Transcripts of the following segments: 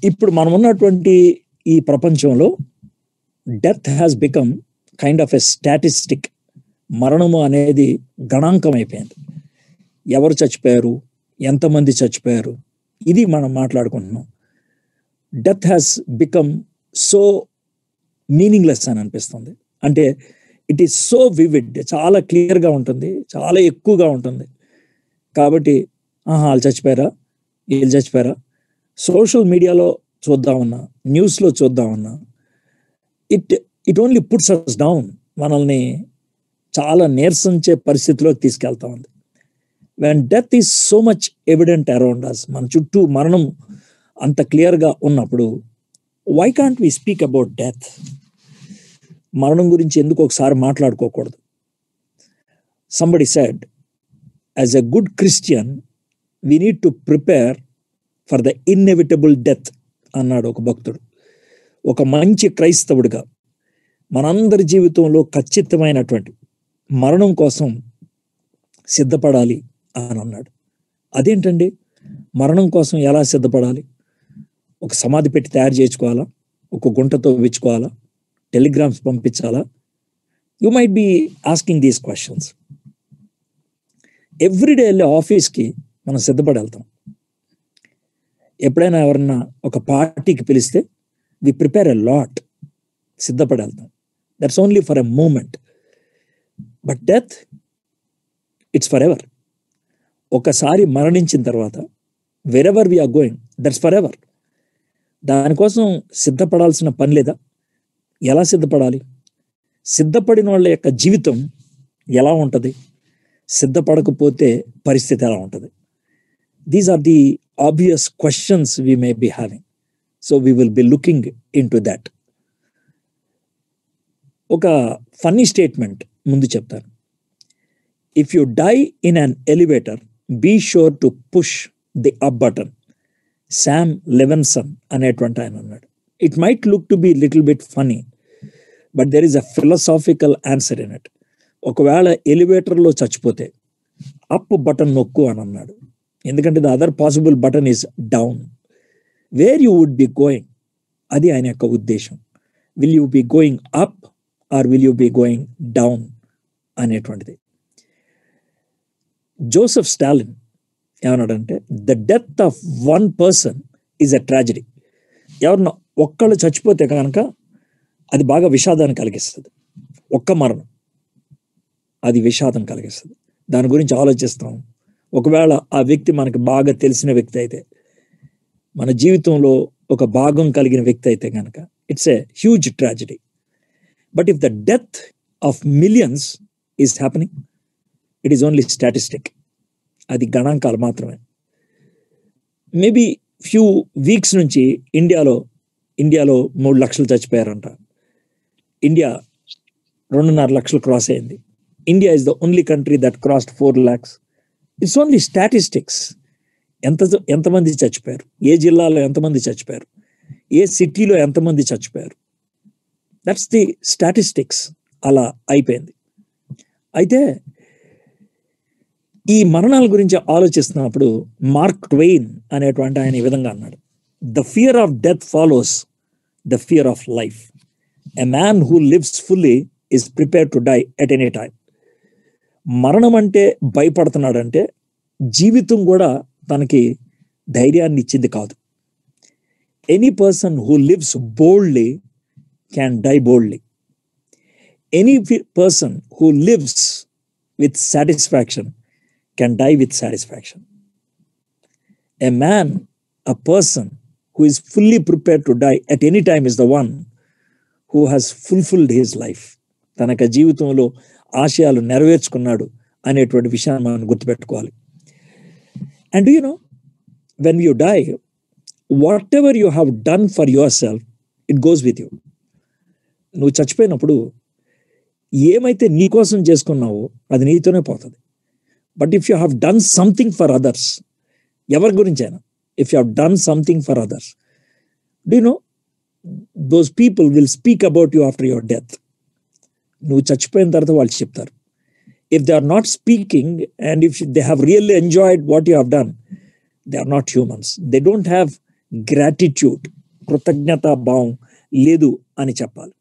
ఇప్పుడు మనం ఉన్నటువంటి ఈ ప్రపంచంలో death has become kind of a statistic. మరణము అనేది గణాంకం అయిపోయింది. ఎవరు చచ్చిపోయారు, ఎంతమంది చచ్చిపోయారు, ఇది మనం మాట్లాడుకుంటున్నాం. Death has become so meaningless అని అనిపిస్తుంది. అంటే ఇట్ ఈస్ సో వివిడ్, చాలా క్లియర్గా ఉంటుంది, చాలా ఎక్కువగా ఉంటుంది. కాబట్టి వాళ్ళు చచ్చిపోయారా, వీళ్ళు చచ్చిపోయారా, సోషల్ మీడియాలో చూద్దామన్నా, న్యూస్లో చూద్దామన్నా, it only puts us down, మనల్ని చాలా నీరసించే పరిస్థితిలోకి తీసుకెళ్తా ఉంది. When death is so much evident around us, మన చుట్టూ మరణం అంత క్లియర్గా ఉన్నప్పుడు, why can't we speak about death? మరణం గురించి ఎందుకు ఒకసారి మాట్లాడుకోకూడదు? Somebody said, as a good Christian we need to prepare for the inevitable death అన్నాడు ఒక భక్తుడు. ఒక మంచి క్రైస్తవుడిగా మనందరి జీవితంలో ఖచ్చితమైనటువంటి మరణం కోసం సిద్ధపడాలి అని అన్నాడు. అదేంటండి, మరణం కోసం ఎలా సిద్ధపడాలి? ఒక సమాధి పెట్టి తయారు చేసుకోవాలా? ఒక గుంటతో విచ్చుకోవాలా? టెలిగ్రామ్స్ పంపించాలా? You might be asking these questions. Everyday వెళ్ళే ఆఫీస్కి మనం సిద్ధపడి వెళ్తాం. ఎప్పుడైనా ఎవరన్నా ఒక పార్టీకి పిలిస్తే వి ప్రిపేర్ ఎ లాట్, సిద్ధపడి వెళ్తాం. That's only for a moment. But death, it's forever. ఒకసారి మరణించిన తర్వాత wherever we are going, that's forever. దానికోసం సిద్ధపడాల్సిన పని లేదా? ఎలా సిద్ధపడాలి? సిద్ధపడిన వాళ్ళ యొక్క జీవితం ఎలా ఉంటుంది? సిద్ధపడకపోతే పరిస్థితి ఎలా ఉంటుంది? These are the obvious questions we may be having. So we will be looking into that. ఒక ఫన్నీ స్టేట్మెంట్ ముందు చెప్తాను. If you die in an elevator, be sure to push the up button. Sam Levenson అనేటువంటి ఆయన అన్నాడు. It might look to be little bit funny, but there is a philosophical answer in it. ఒకవేళ ఎలివేటర్లో చచ్చిపోతే up button నొక్కు అని అన్నాడు. ఎందుకంటే the other possible button is down. Where you would be going, అది ఆయన యొక్క ఉద్దేశం. Will you be going up are will you be going down అనేటువంటిది. జోసెఫ్ స్టాలిన్ ఏమన్నాడంటే, the death of one person is a tragedy. ఎవరన్నా ఒక్కళ్ళు చచ్చిపోతే కనుక అది బాగా విషాదాన్ని కలిగిస్తుంది. ఒక్క మరణం అది విషాదం కలిగిస్తుంది. దాని గురించి ఆలోచిస్తాం. ఒకవేళ ఆ వ్యక్తి మనకు బాగా తెలిసిన వ్యక్తి అయితే, మన జీవితంలో ఒక భాగం కలిగిన వ్యక్తి అయితే కనుక, it's a huge tragedy. But if the death of millions is happening, it is only statistic. అది గణాంకాలు మాత్రమే. మేబీ ఫ్యూ వీక్స్ నుంచి ఇండియాలో 3 లక్షలు చచ్చిపోయారంట. ఇండియా 2.5 లక్షలు క్రాస్ అయింది. India is the only country that crossed 4 lakhs. It's only statistics. ఎంతమంది చచ్చిపోయారు, ఏ జిల్లాలో ఎంతమంది చచ్చిపోయారు, ఏ సిటీలో ఎంతమంది చచ్చిపోయారు, దట్స్ ది స్టాటిస్టిక్స్. అలా అయిపోయింది. అయితే ఈ మరణాల గురించి ఆలోచిస్తున్నప్పుడు మార్క్ ట్వెయిన్ అనేటువంటి ఆయన ఈ విధంగా అన్నాడు, the fear of death follows the fear of life. A man who lives fully is prepare to die at any time. మరణం అంటే భయపడుతున్నాడంటే జీవితం కూడా తనకి ధైర్యాన్ని ఇచ్చింది కాదు. Any person who lives boldly can die boldly. Any person who lives with satisfaction can die with satisfaction. A man, a person who is fully prepared to die at any time is the one who has fulfilled his life. తనక జీవితంలో ఆశయాలు నెరవేర్చుకున్నాడు అనేటువంటి విషయాన్ని మనం గుర్తుపెట్టుకోవాలి. And you know, when you die, whatever you have done for yourself, it goes with you. నువ్వు చచ్చిపోయినప్పుడు ఏమైతే నీ కోసం చేసుకున్నావో అది నీతోనే పోతుంది. But if you have done something for others, ఎవరి గురించైనా, if you have done something for others, do you know, those people will speak about you after your death. నువ్వు చచ్చిపోయిన తర్వాత వాళ్ళు చెప్తారు. If they are not speaking and if they have really enjoyed what you have done, they are not humans. They don't have gratitude, కృతజ్ఞతా భావం లేదు అని చెప్పాలి.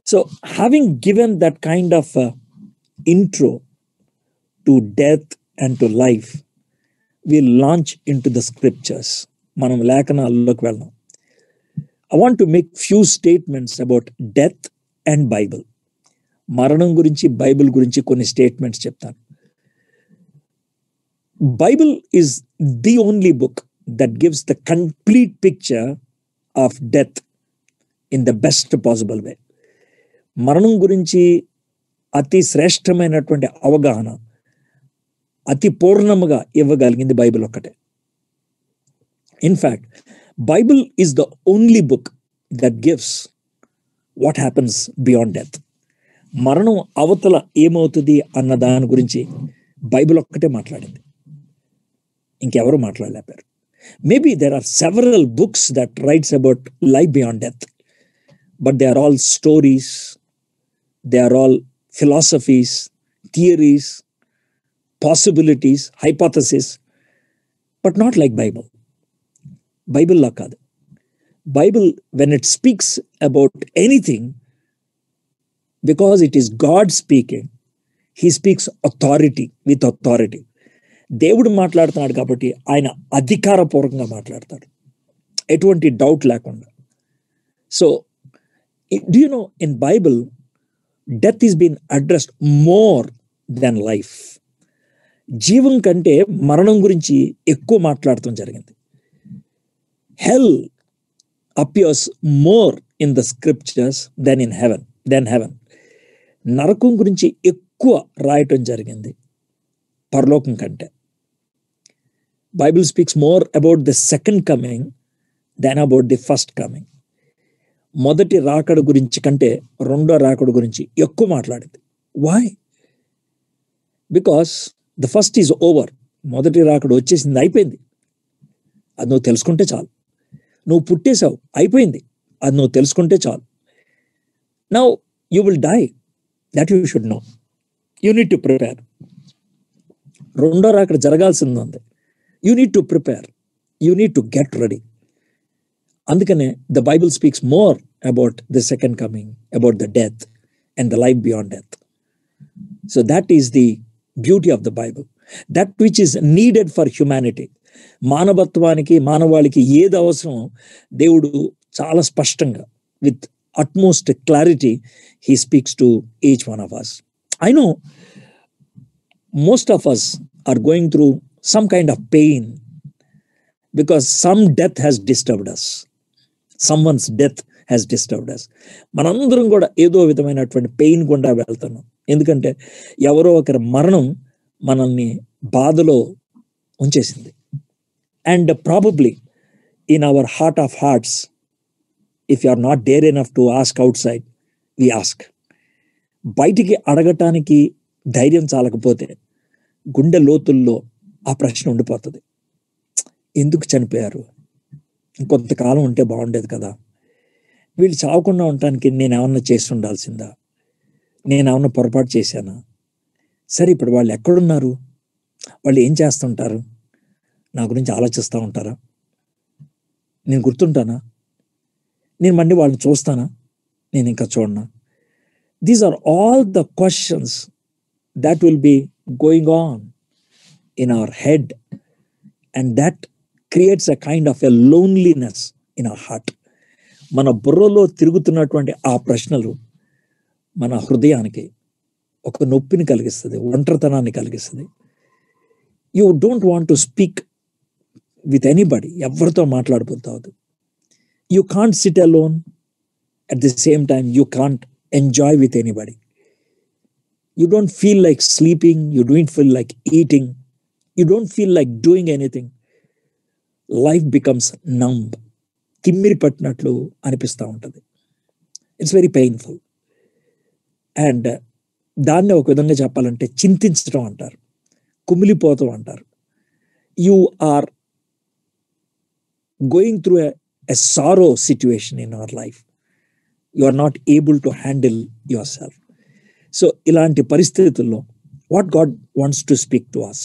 So having given that kind of intro to death and to life, we launch into the scriptures. మనం లేఖనాల్లోకి వెళ్దాం. I want to make few statements about death and Bible. మరణం గురించి, Bible గురించి కొన్ని స్టేట్మెంట్స్ చెప్తాను. Bible is the only book that gives the complete picture of death in the best possible way. మరణం గురించి అతి శ్రేష్టమైనటువంటి అవగాహన అతి పూర్ణముగా ఇవ్వగలిగింది బైబిల్ ఒక్కటే. In fact Bible is the only book that gives what happens beyond death. మరణం అవతల ఏమవుతుంది అన్న దాని గురించి బైబిల్ ఒక్కటే మాట్లాడింది, ఇంకెవరు మాట్లాడలేపారు. Maybe there are several books that writes about life beyond death, but they are all stories, they are all philosophies, theories, possibilities, hypotheses, but not like Bible. Bible la kaadu. Bible, when it speaks about anything, because it is God speaking, he speaks authority, with authority. దేవుడు మాట్లాడుతున్నాడు కాబట్టి ఆయన అధికారపూర్వకంగా మాట్లాడతాడు, ఎటువంటి doubt లేకుండా. So do you know, in Bible, death is being addressed more than life. జీవం కంటే మరణం గురించి ఎక్కువ మాట్లాడటం జరిగింది. Hell appears more in the scriptures than in heaven. నరకం గురించి ఎక్కువ రాయటం జరిగింది పరలోకం కంటే. Bible speaks more about the second coming than about the first coming. మొదటి రాకడ గురించి కంటే రెండో రాకడ గురించి ఎక్కువ మాట్లాడింది. Why? Because the first is over. మొదటి రాకడ వచ్చేసింది, అయిపోయింది, అది నువ్వు తెలుసుకుంటే చాలు. నువ్వు పుట్టేశావు, అయిపోయింది, అది నువ్వు తెలుసుకుంటే చాలు. Now you will die, that you should know. You need to prepare. రెండో రాకడ జరగాల్సింది ఉంది, you need to prepare, you need to get ready. అందుకనే the Bible speaks more about the second coming, about the death and the life beyond death. So that is the beauty of the Bible, that which is needed for humanity. మానవత్వానికి, మానవాళికి ఏది అవసరం దేవుడు చాలా స్పష్టంగా, with utmost clarity, he speaks to each one of us. I know most of us are going through some kind of pain because some death has disturbed us. Someone's death has disturbed us. మనందరం కూడా ఏదో విధమైనటువంటి pain గుండా వెళ్తున్నాం. ఎందుకంటే ఎవరో ఒకరి మరణం మనల్ని బాధలో ఉంచేసింది. And probably in our heart of hearts, if you are not dare enough to ask outside, we ask. బయటికి అడగటానికి ధైర్యం చాలకపోతే గుండె లోతుల్లో ఆ ప్రశ్న ఉండిపోతుంది. ఎందుకు చనిపోయారు? ఇంకొంతకాలం ఉంటే బాగుండేది కదా. వీళ్ళు చావకుండా ఉండటానికి నేనేమన్నా చేసి ఉండాల్సిందా? నేనేమన్నా పొరపాటు చేశానా? సరే, ఇప్పుడు వాళ్ళు ఎక్కడున్నారు? వాళ్ళు ఏం చేస్తుంటారు? నా గురించి ఆలోచిస్తూ ఉంటారా? నేను గుర్తుంటానా? నేను మళ్ళీ వాళ్ళని చూస్తానా? నేను ఇంకా చూడనా? These are all the questions that will be going on in our head, and that creates a kind of a loneliness in our heart. మన బుర్రలో తిరుగుతున్నటువంటి ఆ ప్రశ్నలు మన హృదయానికి ఒక నొప్పిని కలిగిస్తుంది, ఒంటరితనాన్ని కలిగిస్తుంది. You don't want to speak with anybody. ఎవరితో మాట్లాడబోతావు? You can't sit alone, at the same time you can't enjoy with anybody. You don't feel like sleeping, you don't feel like eating, you don't feel like doing anything. Life becomes numb. తిమ్మిరి పట్టినట్లు అనిపిస్తూ ఉంటుంది. It's very painful. And దాన్ని ఒక విధంగా చెప్పాలంటే చింతించడం అంటారు, కుమిలిపోతాం అంటారు. You are going through a sorrow situation in our life. You are not able to handle yourself. So ఇలాంటి పరిస్థితుల్లో what God wants to speak to us,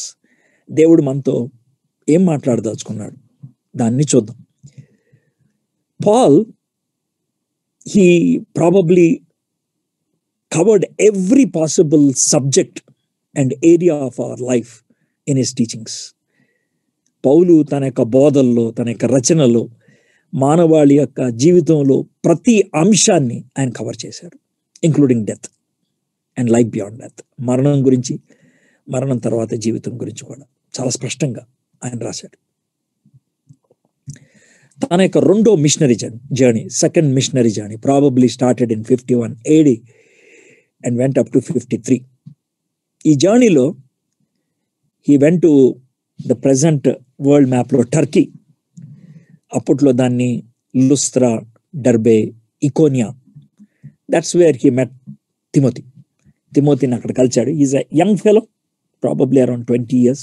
దేవుడు మనతో ఏం మాట్లాడదలుచుకున్నాడు దాన్ని చూద్దాం. Paul, he probably covered every possible subject and area of our life in his teachings. పౌలు తన యొక్క బోధల్లో, తన యొక్క రచనలో, మానవాళి యొక్క జీవితంలో ప్రతి అంశాన్ని ఆయన కవర్ చేశారు, including death and life beyond death. మరణం గురించి, మరణం తర్వాత జీవితం గురించి కూడా చాలా స్పష్టంగా ఆయన రాశాడు. తన యొక్క రెండో machinery journey, second machinery journey, probably started in 51 AD and went up to 53. ఈ జర్నీలో he went to the present world map లో టర్కీ, అప్పట్లో దాన్ని Lystra, Derbe, Iconium, that's where he met Timothy. తిమోతిని అక్కడ కలిచాడు. Is a young fellow, probably around 20 years.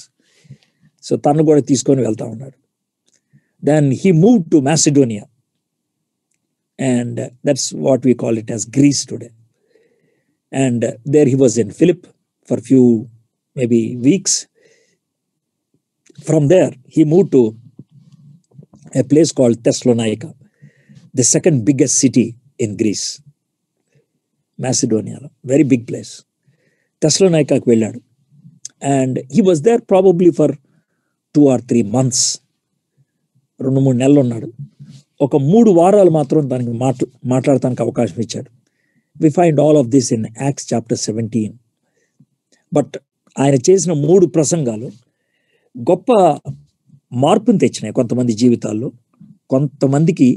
So తను కూడా తీసుకొని వెళ్తా ఉన్నాడు. Then he move to Macedonia, and that's what we call it as Greece today. And there he was in Philip for few maybe weeks. From there he moved to a place called Thessalonica, the second biggest city in Greece. Macedonia, very big place. Thessalonica ku velladu, and he was there probably for 2 or 3 months. 2-3 నెలలు ఉన్నాడు. ఒక 3 వారాలు మాత్రం దానికి మాట్లాడటానికి అవకాశం ఇచ్చాడు. We find all of this in Acts chapter 17. But ఆయన చేసిన 3 ప్రసంగాలు గొప్ప మార్పును తెచ్చినాయి కొంతమంది జీవితాల్లో, కొంతమందికి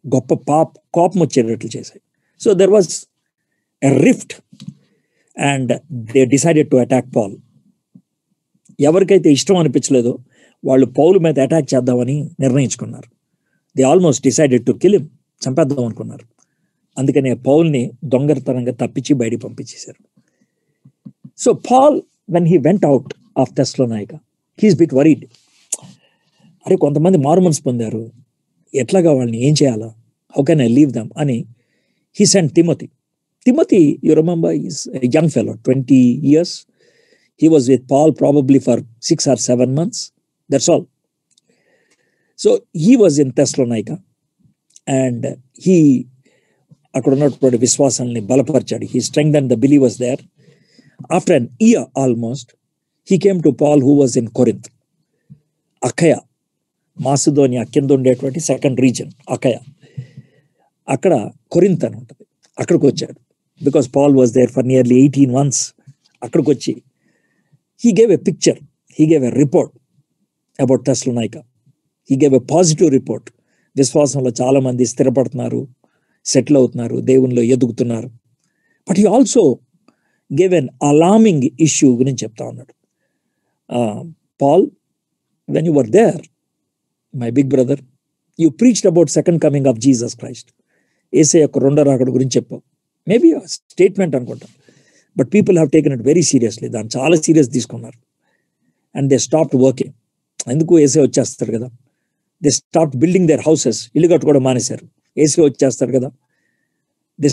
గొప్ప కోపం వచ్చేటట్లు చేశాయి. So there was a rift and they decided to attack Paul. ఎవరికైతే ఇష్టం అనిపించలేదో వాళ్ళు పౌలు మీద అటాక్ చేద్దామని నిర్ణయించుకున్నారు. They almost decided to kill him, చంపేద్దాం అనుకున్నారు. అందుకనే పౌల్ని దొంగతనంగా తప్పించి బయటికి పంపించేశారు. So Paul when he went out of Thessalonica, he's bit worried. అరే కొంతమంది మారుమనసు పొందారు, ఎట్లాగా వాళ్ళని ఏం చేయాలా, how can I leave them అని he sent Timothy. Timothy, you remember, is a young fellow, 20 years. He was with Paul probably for 6 or 7 months. That's all. So he was in Thessalonica and he అక్కడ ఉన్నటువంటి విశ్వాసాన్ని బలపరిచాడు. He strengthened the believers there. After an year almost, he came to Paul who was in Corinth. అఖయ, Macedonia కింద ఉండేటువంటి second reason అఖయ, అక్కడ Corinth అని ఉంటుంది. అక్కడికి వచ్చాడు. Because Paul was there for nearly 18 months. అక్కడికి వచ్చి he gave a picture, he gave a report about Thessalonica. He gave a positive report. విశ్వాసంలో చాలా మంది స్థిరపడుతున్నారు, సెటిల్ అవుతున్నారు, దేవునిలో ఎదుగుతున్నారు. But he also gave an alarming issue గురించి చెప్తా ఉన్నాడు. Paul, when you were there, my big brother, you preached about second coming of Jesus Christ. యేసయ్య యొక్క రెండో రాకడ గురించి చెప్పావు. మేబీ స్టేట్మెంట్ అనుకుంటా, but people have taken it very seriously. దాన్ని చాలా సీరియస్ తీసుకున్నారు. And they stopped working. ఎందుకు, యేసయ్య వచ్చేస్తారు కదా. They stopped building their houses. ఇల్లు కట్టుకోవడం మానేశారు, యేసయ్య వచ్చేస్తారు కదా. They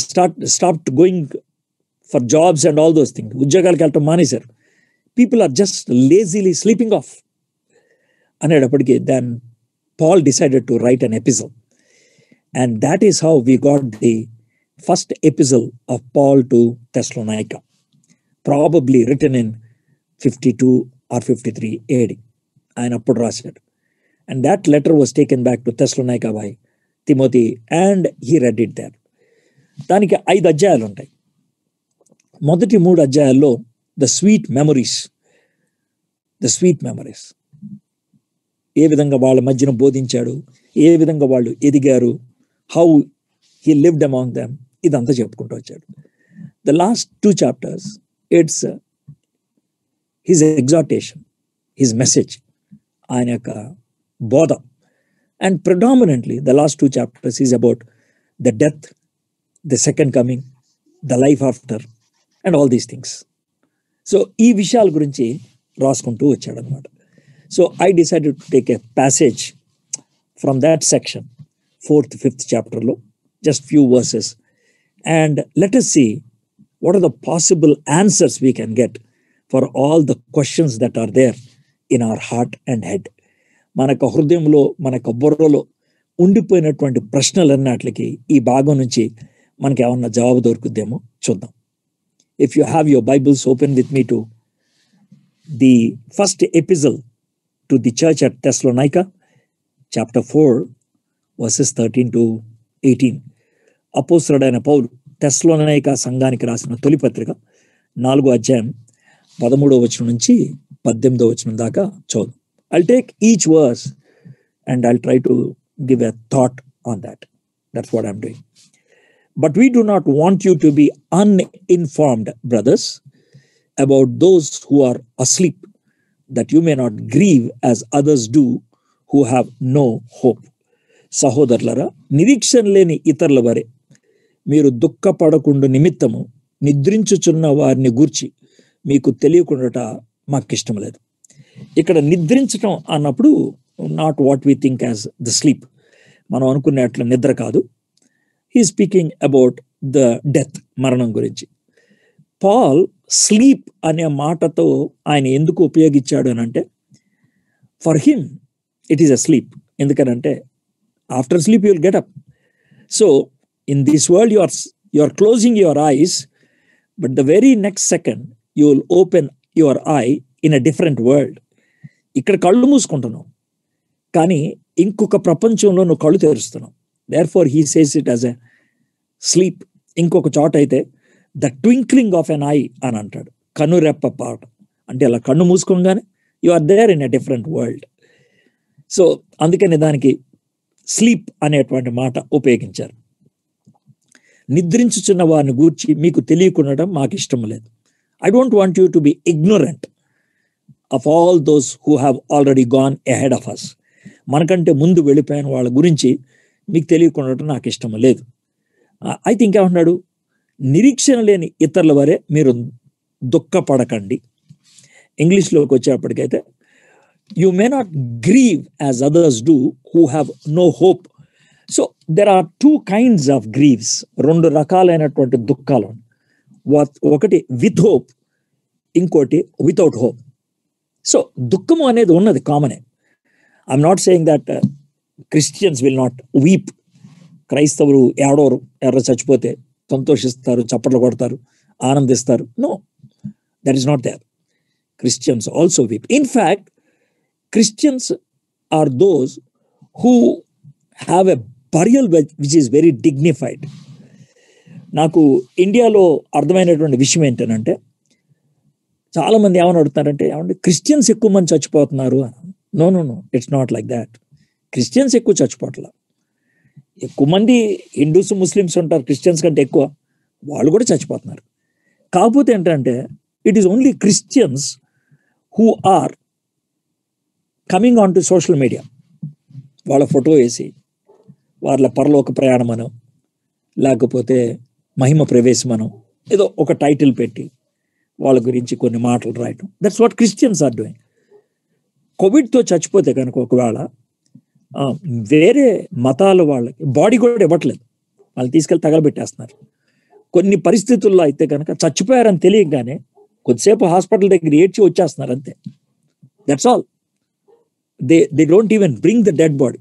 stopped going for jobs and all those things. ఉద్యోగాలకు వెళ్ళటం మానేశారు. People are just lazily sleeping off అనేటప్పటికీ then Paul decided to write an episode. And that is how we got the first episode of Paul to Thessalonica, probably written in 52 or 53 AD. ఆయన అప్పుడు రాశాడు. And that letter was taken back to Thessalonica by Timothy and he read it there. దానికి 5 అధ్యాయాలు ఉంటాయి. మొదటి 3 అధ్యాయాల్లో the sweet memories, ఏ విధంగా వాళ్ళ మధ్యన బోధించాడు, ఏ విధంగా వాళ్ళు ఎదిగారు, how he lived among them, ఇదంతా చెప్పుకుంటూ వచ్చాడు. The last 2 chapters, it's his exhortation, his message, ఆయన యొక్క బోధ. And predominantly the last 2 chapters is about the death, the second coming, the life after, and all these things. So ఈ విషయాల గురించి రాసుకుంటూ వచ్చాడు అనమాట. So I decided to take a passage from that section, 4th, 5th chapter లో, just few verses, and let us see what are the possible answers we can get for all the questions that are there in our heart and head. మన యొక్క హృదయంలో, మన యొక్క బుర్రలో ఉండిపోయినటువంటి ప్రశ్నలన్నిటికి ఈ భాగం నుంచి మనకి ఏమన్నా జవాబు దొరుకుద్దేమో చూద్దాం. If you have your Bibles open with me to the first epistle to the church at Thessalonica, chapter 4, verses 13 to 18. అపోస్తలుడైన పౌలు తెస్సలోనిక సంఘానికి రాసిన తొలి పత్రిక 4వ అధ్యాయం 13వ వచనం నుంచి 18వ వచనం దాకా చదువు. I'll take each verse and I'll try to give a thought on that. That's what I'm doing. But we do not want you to be uninformed, brothers, about those who are asleep, that you may not grieve as others do who have no hope. సహోదరులరా, నిరీక్షణ లేని ఇతరుల వరే మీరు దుఃఖపడకుండా నిమిత్తము నిద్రించుచున్న వారిని గూర్చి మీకు తెలియకుండా మాకు ఇష్టం లేదు. ఇక్కడ నిద్రించడం అన్నప్పుడు not what we think as the sleep, మనం అనుకునేట్ల నిద్ర కాదు. He speaking about the death, మరణం గురించి. పాల్ స్లీప్ అనే మాటతో ఆయన ఎందుకు ఉపయోగించాడు అని అంటే, for him it is a sleep. ఎందుకనంటే after sleep you will get up. So in this world you are closing your eyes, but the very next second you will open your eye in a different world. ఇక్కడ కళ్ళు మూసుకుంటున్నావు, కానీ ఇంకొక ప్రపంచంలో నువ్వు కళ్ళు తెరుస్తున్నావు. Therefore he says it as a sleep. ఇంకొక చోట అయితే the twinkling of an eye అని అంటాడు, కనురెప్ప పాట. అంటే అలా కన్ను మూసుకోగానే you are there in a different world. So అందుకని దానికి స్లీప్ అనేటువంటి మాట ఉపయోగించారు. నిద్రించుచున్న వారిని గూర్చి మీకు తెలియకుండా మాకు ఇష్టం లేదు. I don't want you to be ignorant of all those who have already gone ahead of us. మనకంటే ముందు వెళ్ళిపోయిన వాళ్ళ గురించి మీకు తెలియకుండా నాకు ఇష్టం లేదు. అయితే ఇంకేమన్నాడు, నిరీక్షణ లేని ఇతరుల వరే మీరు దుఃఖపడకండి. ఇంగ్లీష్లోకి వచ్చేప్పటికైతే you may not grieve as others do who have no hope. So there are 2 kinds of grieves. 2 రకాలైనటువంటి దుఃఖాలు. ఒకటి విత్ హోప్, ఇంకోటి వితౌట్ హోప్. సో దుఃఖము అనేది ఉన్నది, కామనే. I'm not saying that Christians will not weep. క్రైస్తవులు ఏడోరు, ఎవరు చచ్చిపోతే సంతోషిస్తారు, చప్పట్లు కొడతారు, ఆనందిస్తారు. No, that is not there. Christians also weep. In fact, Christians are those who have a burial which is very dignified. నాకు ఇండియాలో అర్థమైనటువంటి విషయం ఏంటంటే, చాలా మంది ఏమని అడుగుతారంటే, ఏమంటే క్రిస్టియన్స్ ఎక్కువ మంది చచ్చిపోతున్నారు అని. No no no, it's not like that. Christians ఎక్కువ చచ్చిపోవట్లా. ఎక్కువ మంది హిందూస్, ముస్లిమ్స్ ఉంటారు, క్రిస్టియన్స్ కంటే ఎక్కువ, వాళ్ళు కూడా చచ్చిపోతున్నారు. కాకపోతే ఏంటంటే, it is only Christians who are coming on to social media, వాళ్ళ ఫోటో వేసి వాళ్ళ పరలోక ప్రయాణమనో లేకపోతే మహిమ ప్రవేశమనో ఏదో ఒక టైటిల్ పెట్టి వాళ్ళ గురించి కొన్ని మాటలు రాయటం. That's what Christians are doing. కోవిడ్తో చచ్చిపోతే కనుక ఒకవేళ వేరే మతాల వాళ్ళకి బాడీ కూడా ఇవ్వట్లేదు, వాళ్ళు తీసుకెళ్ళి తగలబెట్టేస్తున్నారు. కొన్ని పరిస్థితుల్లో అయితే కనుక చచ్చిపోయారని తెలియగానే కొద్దిసేపు హాస్పిటల్ దగ్గర ఏడ్చి వచ్చేస్తున్నారు, అంతే. That's all. They don't even bring the dead body.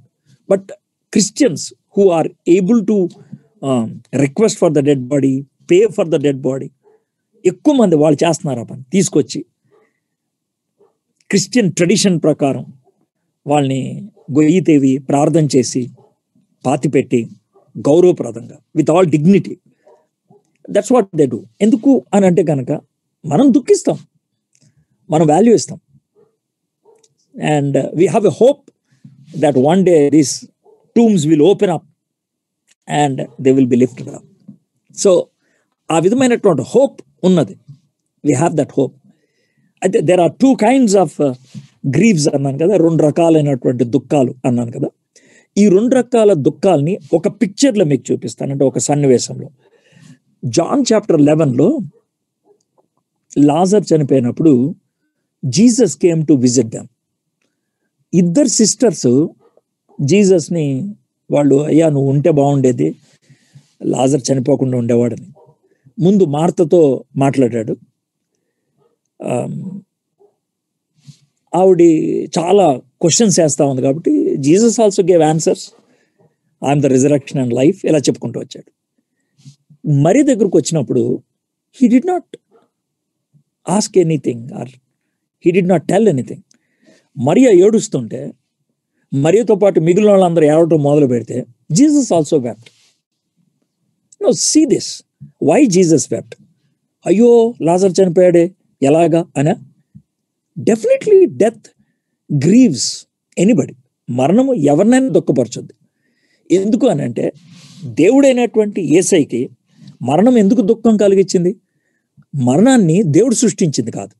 But Christians who are able to request for the dead body, pay for the dead body, ఎక్కువ మంది వాళ్ళు చేస్తున్నారు. ఆ పని తీసుకొచ్చి క్రిస్టియన్ ట్రెడిషన్ ప్రకారం వాళ్ళని గొయ్యి తేవి ప్రార్థన చేసి పాతిపెట్టి గౌరవప్రదంగా with all dignity. That's what they do. ఎందుకు అని అంటే కనుక మనం దుఃఖిస్తాం, మనం వాల్యూ ఇస్తాం. And we have a hope that one day these tombs will open up and they will be lifted up. So ఆ విధమైనటువంటి హోప్ ఉన్నది. We have that hope. అయితే there are 2 kinds of grieves అన్నాను కదా, 2 రకాలైనటువంటి దుఃఖాలు అన్నాను కదా. ఈ 2 రకాల దుఃఖాలని ఒక పిక్చర్లో మీకు చూపిస్తాను, అంటే ఒక సన్నివేశంలో. జాన్ చాప్టర్ 11లో లాజర్ చనిపోయినప్పుడు Jesus came to visit them. 2 sisters జీసస్ని వాళ్ళు, అయ్యా నువ్వు ఉంటే బాగుండేది, లాజర్ చనిపోకుండా ఉండేవాడని ముందు మార్తతో మాట్లాడాడు. ఆవిడ చాలా క్వశ్చన్స్ వేస్తూ ఉంది కాబట్టి Jesus also gave answers. I am the resurrection and life, ఇలా చెప్పుకుంటూ వచ్చాడు. మరి దగ్గరకు వచ్చినప్పుడు he did not ask anything or he did not tell anything. మరియా ఏడుస్తుంటే మరియతో పాటు మిగిలిన వాళ్ళందరూ ఏడవటం మొదలు పెడితే Jesus also wept. No, see this, why Jesus wept? అయ్యో లాజర్ చనిపోయాడే ఎలాగా అనా? Definitely death grieves anybody. మరణము ఎవరినైనా దుఃఖపరచుద్ది. ఎందుకు అని అంటే దేవుడైనటువంటి యేసయ్యకి మరణం ఎందుకు దుఃఖం కలిగించింది? మరణాన్ని దేవుడు సృష్టించింది కాదు,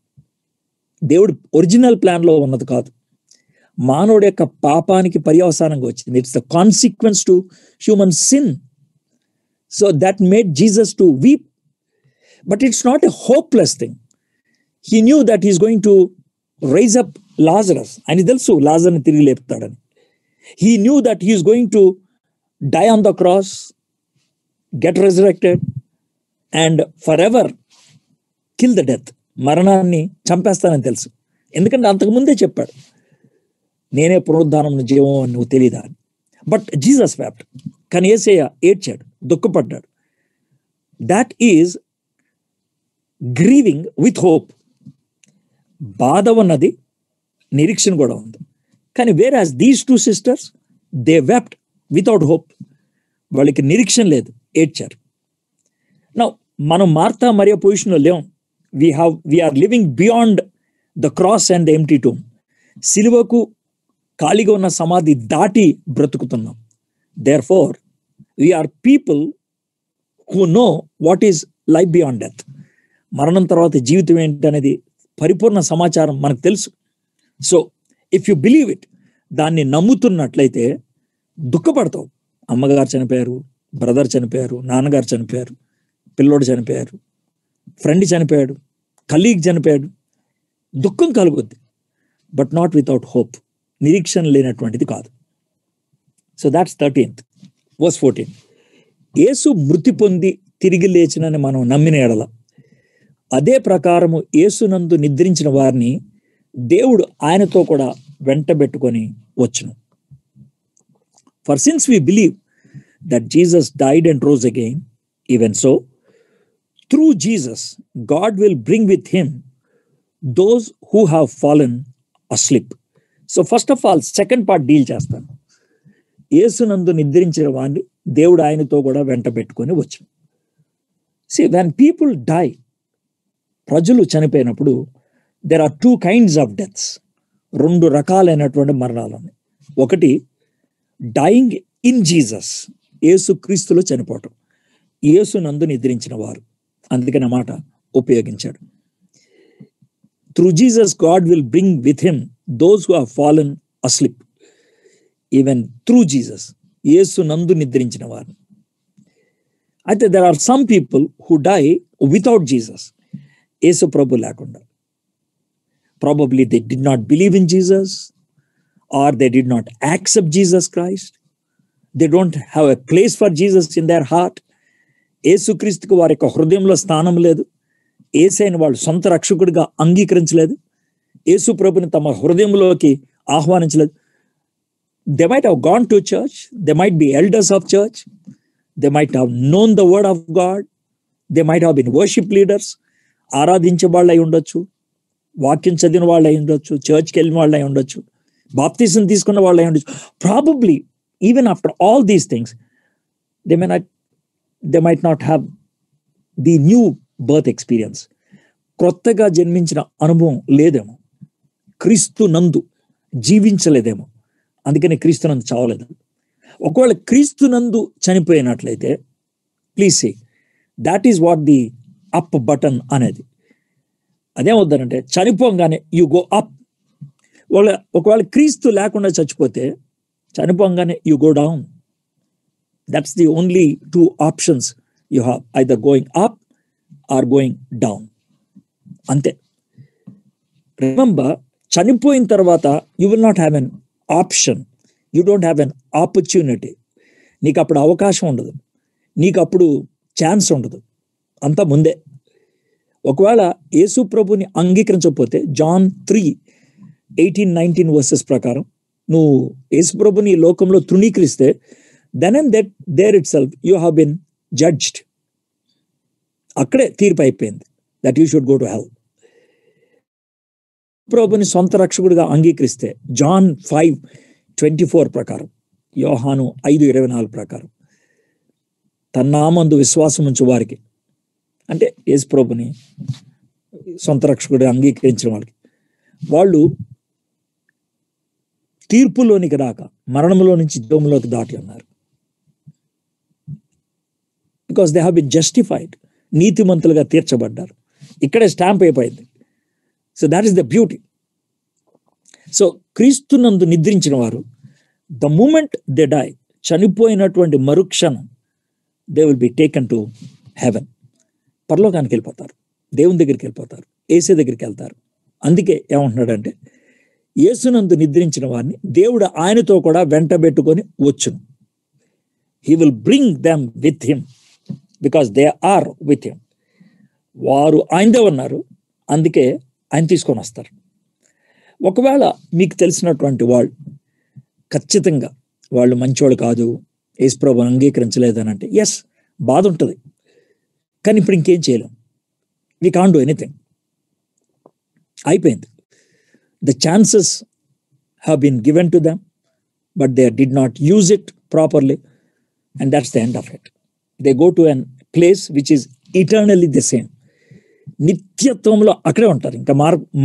దేవుడు ఒరిజినల్ ప్లాన్లో ఉన్నది కాదు, మానవుడి యొక్క పాపానికి పర్యవసానంగా వచ్చింది. It's the consequence to human sin. So that made Jesus to weep. But it's not a hopeless thing. He knew that he's going to rise up Lazarus. ఆయన తెలుసు లాజర్ని తిరిగి లేపుతాడని. He knew that he's going to die on the cross, get resurrected and forever kill the death. మరణాన్ని చంపేస్తానని తెలుసు, ఎందుకంటే అంతకుముందే చెప్పాడు, నేనే పునరుద్ధానం జీవం అని నువ్వు తెలియదా అని. But Jesus wept. కానీ యేసయ్య ఏడ్చాడు, దుఃఖపడ్డాడు. That is grieving with hope. బాధ ఉన్నది, నిరీక్షణ కూడా ఉంది. కానీ whereas these two sisters, they wept without hope. వాళ్ళకి నిరీక్షణ లేదు, ఏడ్చారు. నౌ మనం మార్తా మరియ పొజిషన్లో లేం. we are living beyond the cross and the empty tomb. సిలువకు ఖాళీగా ఉన్న సమాధి దాటి బ్రతుకుతున్నాం. Therefore we are people who know what is life beyond death. మరణం తర్వాత జీవితం ఏంటనేది పరిపూర్ణ సమాచారం మనకు తెలుసు. So if you believe it, దాన్ని నమ్ముతున్నట్లయితే దుఃఖపడతావు. అమ్మగారు చనిపోయారు, బ్రదర్ చనిపోయారు, నాన్నగారు చనిపోయారు, పిల్లోడు చనిపోయారు, ఫ్రెండ్ చనిపోయాడు, కలీగ్ చనిపోయాడు, దుఃఖం కలుగుద్ది. But not without hope. నిరీక్షణ లేనటువంటిది కాదు. So that's 13th verse 14. యేసు మృతి పొంది తిరిగి లేచినని మనం నమ్మిన ఎడల, అదే ప్రకారము యేసునందు నిద్రించిన వారిని దేవుడు ఆయనతో కూడా వెంటబెట్టుకొని వచ్చును. For since we believe that Jesus died and rose again, even so through Jesus God will bring with him those who have fallen asleep. So first of all, second part deal చేస్తాను. యేసునందు నిద్రించిన వారిని దేవుడు ఆయనతో కూడా వెంట పెట్టుకొని వచ్చును. See, when people die, ప్రజలు చనిపోయినప్పుడు there are two kinds of deaths. రెండు రకాలైనటువంటి మరణాలు ఉన్నాయి. ఒకటి డైయింగ్ ఇన్ జీసస్, యేసు క్రీస్తులో చనిపోవటం. యేసునందు నిద్రించిన వారు, అందుకని ఆ మాట ఉపయోగించాడు. Through Jesus God will bring with him those who have fallen asleep. Even through Jesus, యేసునందు నిద్రించిన వారు. అయితే there are some people who die without Jesus, యేసు ప్రభు లేకుండా. Probably they did not believe in Jesus, or they did not accept Jesus Christ. They don't have a place for Jesus in their heart. యేసుక్రీస్తుకు వారి యొక్క హృదయంలో స్థానం లేదు. యేసయ్యను వాళ్ళు సొంత రక్షకుడిగా అంగీకరించలేదు. యేసు ప్రభుని తమ హృదయంలోకి ఆహ్వానించలేదు. They might have gone to church, they might be elders of church, they might have known the word of God, they might have been worship leaders, ఆరాధించే వాళ్ళు అయి ఉండొచ్చు, వాక్యం చదివిన వాళ్ళు అయి ఉండొచ్చు, చర్చ్కి వెళ్ళిన వాళ్ళు అయి ఉండొచ్చు, బాప్తిజం తీసుకున్న వాళ్ళు అయి ఉండొచ్చు. Probably even after all these things they might not have the new birth experience. కొత్తగా జన్మించిన అనుభవం లేదేమో, క్రీస్తు నందు జీవించలేదేమో, అందుకని క్రీస్తు నందు చావలేదు. ఒకవేళ క్రీస్తు నందు చనిపోయినట్లయితే, please say that is what the up button అనేది. అదేమవుతారంటే చనిపోగానే యు గో అప్. ఒకవేళ క్రీస్తు లేకుండా చచ్చిపోతే చనిపోగానే you go down. That's the only two options you have, either going up or going down, అంతే. రిమెంబర్, చనిపోయిన తర్వాత you will not have an option, you don't have an opportunity. నీకు అప్పుడు అవకాశం ఉండదు, నీకు అప్పుడు ఛాన్స్ ఉండదు, అంతా ముందే. ఒకవేళ యేసు ప్రభుని అంగీకరించకపోతే జాన్ 3:18-19 వర్సెస్ ప్రకారం నువ్వు యేసు ప్రభుని లోకంలో తృణీకరిస్తే then and that there itself you have been judged. అక్కడే తీర్పు అయిపోయింది, that you should go to hell. ప్రభుని సొంత రక్షకుడిగా అంగీకరిస్తే జాన్ 5:24 ప్రకారం, యోహాను 5:24 ప్రకారం, తన నామందు విశ్వాసం ఉంచు వారికి, అంటే యేసు ప్రభుని సొంత రక్షకుడిగా అంగీకరించిన వాళ్ళకి, వాళ్ళు తీర్పులోనికి రాక మరణంలో నుంచి జీవంలోకి దాటి ఉన్నారు. Because they have been justified, నీతిమంతులుగా తీర్చబడ్డారు. ఇక్కడే స్టాంప్ అయిపోయింది. So that is the beauty. So క్రీస్తునందు నిద్రించిన వారు ద మూమెంట్ దే డై, చనిపోయినటువంటి మరుక్షణం they will be taken to heaven, పరలోకానికి వెళ్ళిపోతారు, దేవుని దగ్గరికి వెళ్ళిపోతారు, యేసు దగ్గరికి వెళ్తారు. అందుకే ఏమంటున్నాడంటే, యేసునందు నిద్రించిన వారిని దేవుడు ఆయనతో కూడా వెంటబెట్టుకొని వచ్చును. He will bring them with him because they are with him. వారు ఆయనదే ఉన్నారు, అందుకే ఆయన తీసుకొని వస్తారు. ఒకవేళ మీకు తెలిసినటువంటి వాళ్ళు ఖచ్చితంగా వాళ్ళు మంచోళ్ళు కాదు, యేసుప్రభువుని అంగీకరించలేదని అంటే, ఎస్, బాధ ఉంటుంది. కానీ ఇప్పుడు ఇంకేం చేయలేం. We can't do anything. అయిపోయింది. The chances have been given to them, but they did not use it properly, and that's the end of it. They go to a place which is eternally the same. నిత్యత్వంలో అక్కడే ఉంటారు, ఇంకా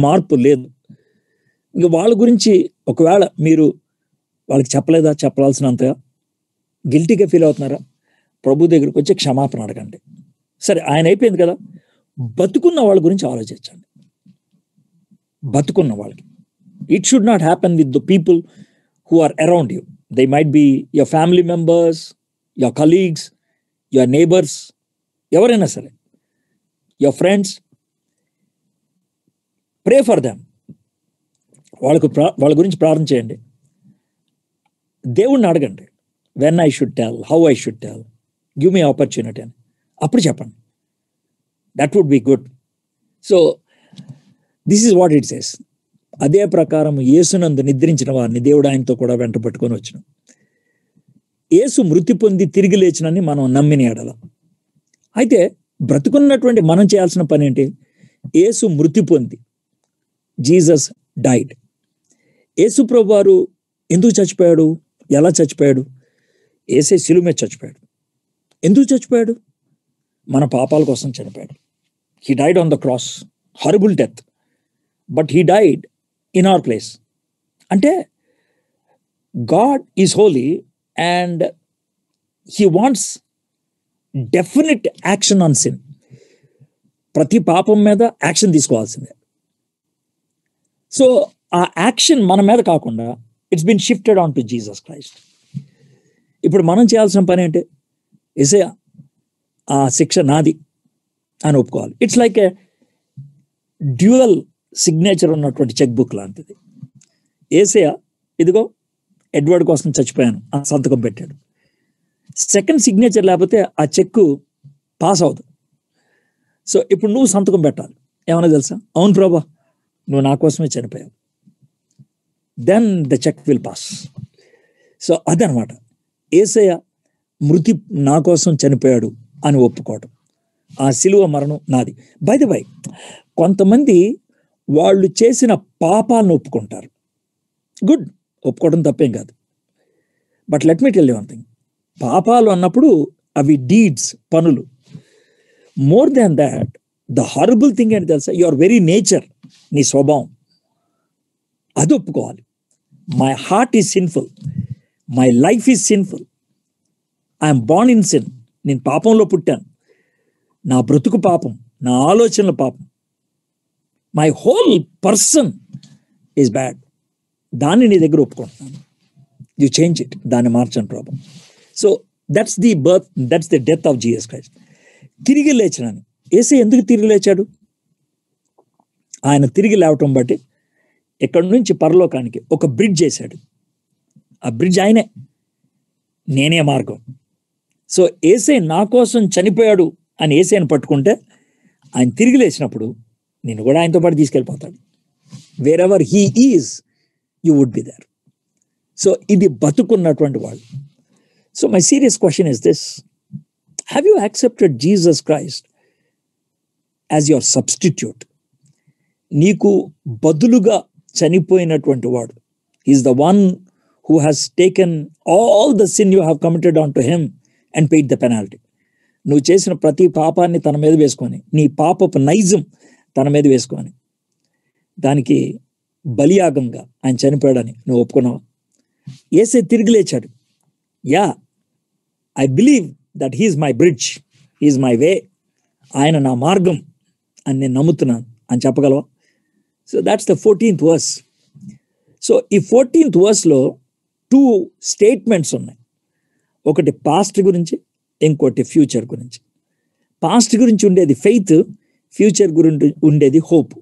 మార్పు లేదు. ఇంకా వాళ్ళ గురించి ఒకవేళ మీరు వాళ్ళకి చెప్పలేదా, చెప్పాల్సినంతగా గిల్టీగా ఫీల్ అవుతున్నారా, ప్రభు దగ్గరికి వచ్చి క్షమాపణ అడగండి. సరే, ఆయన అయిపోయింది కదా, బతుకున్న వాళ్ళ గురించి ఆలోచించండి. బతుకున్న వాళ్ళకి, it should not happen with the people who are around you. They might be your family members, your colleagues, your neighbours, ఎవరైనా సరే, your friends. Pray for them. వాళ్ళ గురించి ప్రార్థన చేయండి. దేవుణ్ణి అడగండి, when I should tell, how I should tell, give me opportunity అని. అప్పుడు చెప్పండి. That would be good. So this is what it says. అదే ప్రకారం యేసునందు నిద్రించిన వారిని దేవుడు ఆయనతో కూడా వెంట పట్టుకొని వచ్చిన. యేసు మృతి పొంది తిరిగి లేచినని మనం నమ్మిన ఎడల, అయితే బ్రతుకున్నటువంటి మనం చేయాల్సిన పని ఏంటి? యేసు మృతి పొంది, జీసస్ డైడ్. యేసు ప్రభు వారు ఎందుకు చచ్చిపోయాడు? ఎలా చచ్చిపోయాడు? యేసే శిలువ మీద చచ్చిపోయాడు. ఎందుకు చచ్చిపోయాడు? మన పాపాల కోసం చనిపోయాడు. He died on the cross, horrible death, but he died in our place. అంటే God is holy and he wants definite action on sin. ప్రతి పాపం మీద యాక్షన్ తీసుకోవాల్సిందే. సో ఆ యాక్షన్ మన మీద కాకుండా it's been shifted on to Jesus Christ. ఇప్పుడు మనం చేయాల్సిన పని ఏంటి? యేసయ్యా, ఆ శిక్ష నాది అని ఒప్పుకోవాలి. It's like A dual signature ఉన్నటువంటి చెక్ బుక్ లాంటిది. యేసయ్యా, ఇదిగో ఎడ్వర్డ్ కోసం చచ్చిపోయాను అని సంతకం పెట్టాడు. సెకండ్ సిగ్నేచర్ లేకపోతే ఆ చెక్కు పాస్ అవుతుంది. సో ఇప్పుడు నువ్వు సంతకం పెట్టాలి. ఏమన్నా తెలుసా? అవును ప్రభా, నువ్వు నా కోసమే చనిపోయావు. Then the check will pass. So అదనమాట యేసయ్య మృతి నా కోసం చనిపోయాడు అని ఒప్పుకోవడం. ఆ శిలువ మరణం నాది. బై ద బై, కొంతమంది వాళ్ళు చేసిన పాపాలను ఒప్పుకుంటారు. గుడ్, ఒప్పుకోవడం తప్పేం కాదు. But let me tell you one thing. పాపాలు అన్నప్పుడు అవి డీడ్స్, పనులు. More than that, the horrible thing ఏంటి తెలుసా? యువర్ వెరీ నేచర్, నీ స్వభావం, అది ఒప్పుకోవాలి. My heart is sinful, my life is sinful, I'm born in sin. నేను పాపంలో పుట్టాను, నా బ్రతుకు పాపం, నా ఆలోచనల పాపం, my whole person is bad. దాన్ని నీ దగ్గర ఒప్పుకుంటున్నాను. యు చేంజ్ ఇట్, దాన్ని మార్చండి problem. So that's the birth, that's the death of Jesus Christ. తిరిగి లేచినాను. యేసు ఎందుకు తిరిగి లేచాడు? ఆయన తిరిగి లేవటం బట్టి ఇక్కడి నుంచి పరలోకానికి ఒక బ్రిడ్జ్ చేశాడు. ఆ బ్రిడ్జ్ ఆయనే, నేనే మార్గం. సో యేసే నా కోసం చనిపోయాడు అని యేసేని పట్టుకుంటే, ఆయన తిరిగి లేచినప్పుడు నేను కూడా ఆయనతో పాటు తీసుకెళ్ళిపోతాడు. Wherever he is, you would be there. So ఇది బతుకున్నటువంటి వాళ్ళు. So my serious question is this: have you accepted Jesus Christ as your substitute? నీకు బదులుగా చనిపోయినటువంటి వాడు. He is the one who has taken all the sin you have committed onto him and paid the penalty. నువ్వు చేసిన ప్రతి పాపాన్ని తన మీద వేసుకొని, నీ పాపపు నైజం తన మీద వేసుకొని, దానికి బలియాగంగా ఆయన చనిపోయాడని నువ్వు ఒప్పుకున్నావా? యేసే తిరిగి లేచాడు. Yeah, I believe that he's my bridge, he's my way, ఆయన నా మార్గం అని నేను నమ్ముతున్నాను అని చెప్పగలవా? So that's the 14th verse. So ఈ 14th verseలో 2 స్టేట్మెంట్స్ ఉన్నాయి. ఒకటి పాస్ట్ గురించి, ఇంకోటి ఫ్యూచర్ గురించి. పాస్ట్ గురించి ఉండేది ఫెయిత్, ఫ్యూచర్ గురించి ఉండేది హోప్.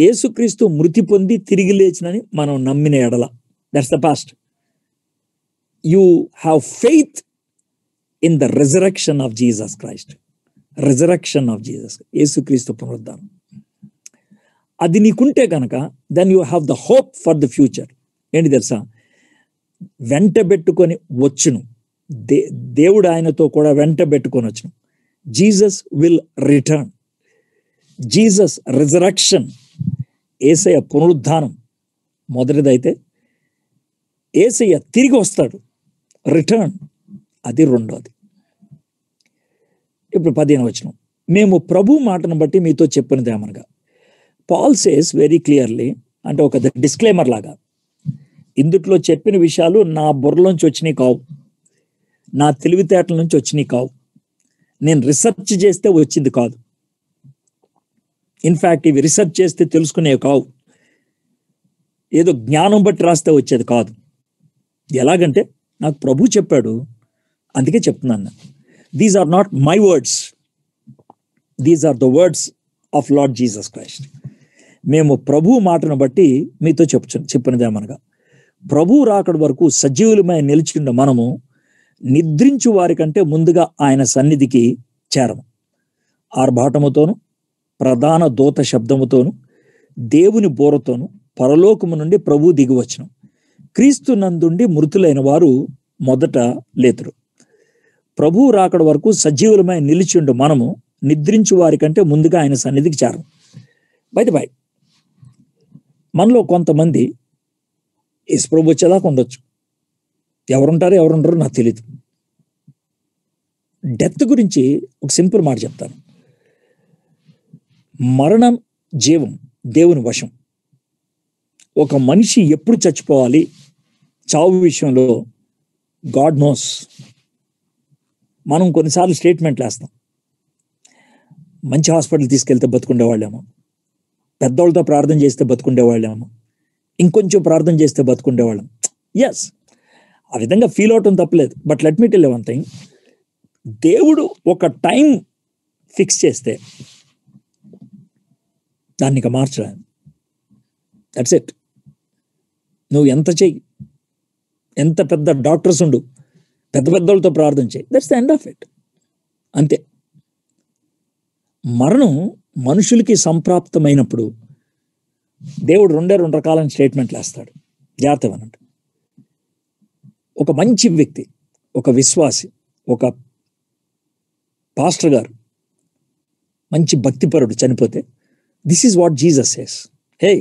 యేసుక్రీస్తు మృతి పొంది తిరిగి లేచినని మనం నమ్మిన ఎడల, that's the past. You have faith in the resurrection of Jesus Christ. Resurrection of Jesus, యేసుక్రీస్తు పునరుద్ధానం. అది నీకుంటే కనుక then you have the hope for the future. ఏంటి తెలుసా? వెంటబెట్టుకొని వచ్చును, దేవుడు ఆయనతో కూడా వెంటబెట్టుకొని వచ్చును. Jesus will return. Jesus resurrection, యేసయ్య పునరుద్ధానం మొదటిదైతే, యేసయ్య తిరిగి వస్తాడు, రిటర్న్, అది రెండోది. ఇప్పుడు 15వ వచనం, మేము ప్రభు మాటను బట్టి మీతో చెప్పినది ఏమనగా, పాల్ సేస్ వెరీ క్లియర్లీ, అంటే ఒక డిస్క్లైమర్ లాగా, ఇందుట్లో చెప్పిన విషయాలు నా బుర్రలోంచి వచ్చినాయి కావు, నా తెలివితేటల నుంచి వచ్చినాయి కావు, నేను రీసెర్చ్ చేస్తే వచ్చింది కాదు. ఇన్ఫ్యాక్ట్ ఇవి రీసెర్చ్ చేస్తే తెలుసుకునేవి కావు, ఏదో జ్ఞానం బట్టి రాస్తే వచ్చేది కాదు. ఎలాగంటే నాకు ప్రభు చెప్పాడు, అందుకే చెప్తున్నాను. These are not my words, these are the words of Lord Jesus Christ. మేము ప్రభు మాటను బట్టి మీతో చెప్పినదేమనగా, ప్రభు రాకడ వరకు సజీవులమై నిలిచిండ మనము నిద్రించు వారి కంటే ముందుగా ఆయన సన్నిధికి చేరము. ఆర్భాటముతోను, ప్రధాన దూత శబ్దముతోను, దేవుని బోరతోను పరలోకము నుండి ప్రభు దిగివచ్చును. క్రీస్తు నందుండి మృతులైన వారు మొదట లేతురు. ప్రభు రాకడ వరకు సజీవులమై నిలిచిండు మనము నిద్రించు వారి కంటే ముందుగా ఆయన సన్నిధికి చేరము. బై మనలో కొంతమంది యేసు ప్రభు వచ్చేదాకా ఉండొచ్చు, ఎవరుంటారో నాకు తెలియదు. డెత్ గురించి ఒక సింపుల్ మాట చెప్తాను. మరణం, జీవం దేవుని వశం. ఒక మనిషి ఎప్పుడు చచ్చిపోవాలి, చావు విషయంలో గాడ్ నోస్. మనం కొన్నిసార్లు స్టేట్మెంట్లు వేస్తాం, మంచి హాస్పిటల్ తీసుకెళ్తే బతుకుండేవాళ్ళేమో, పెద్దవాళ్ళతో ప్రార్థన చేస్తే బతుకుండేవాళ్ళేమో, ఇంకొంచెం ప్రార్థన చేస్తే బతుకుండేవాళ్ళం. ఎస్, ఆ విధంగా ఫీల్ అవటం తప్పలేదు. But let me tell you one thing, దేవుడు ఒక టైం ఫిక్స్ చేస్తే దాన్ని ఇక మార్చలేదు. That's it. నువ్వు ఎంత చెయ్యి, ఎంత పెద్ద డాక్టర్స్ ఉండు, పెద్దవాళ్ళతో ప్రార్థన చేయి, that's the end of it, అంతే. మరణం మనుషులకి సంప్రాప్తమైనప్పుడు దేవుడు రెండు రకాలైన స్టేట్మెంట్లు వేస్తాడు. జాగ్రత్తగా అన్నట్టు, ఒక మంచి వ్యక్తి, ఒక విశ్వాసి, ఒక పాస్టర్ గారు, మంచి భక్తిపరుడు చనిపోతే, this is what Jesus says. Hey,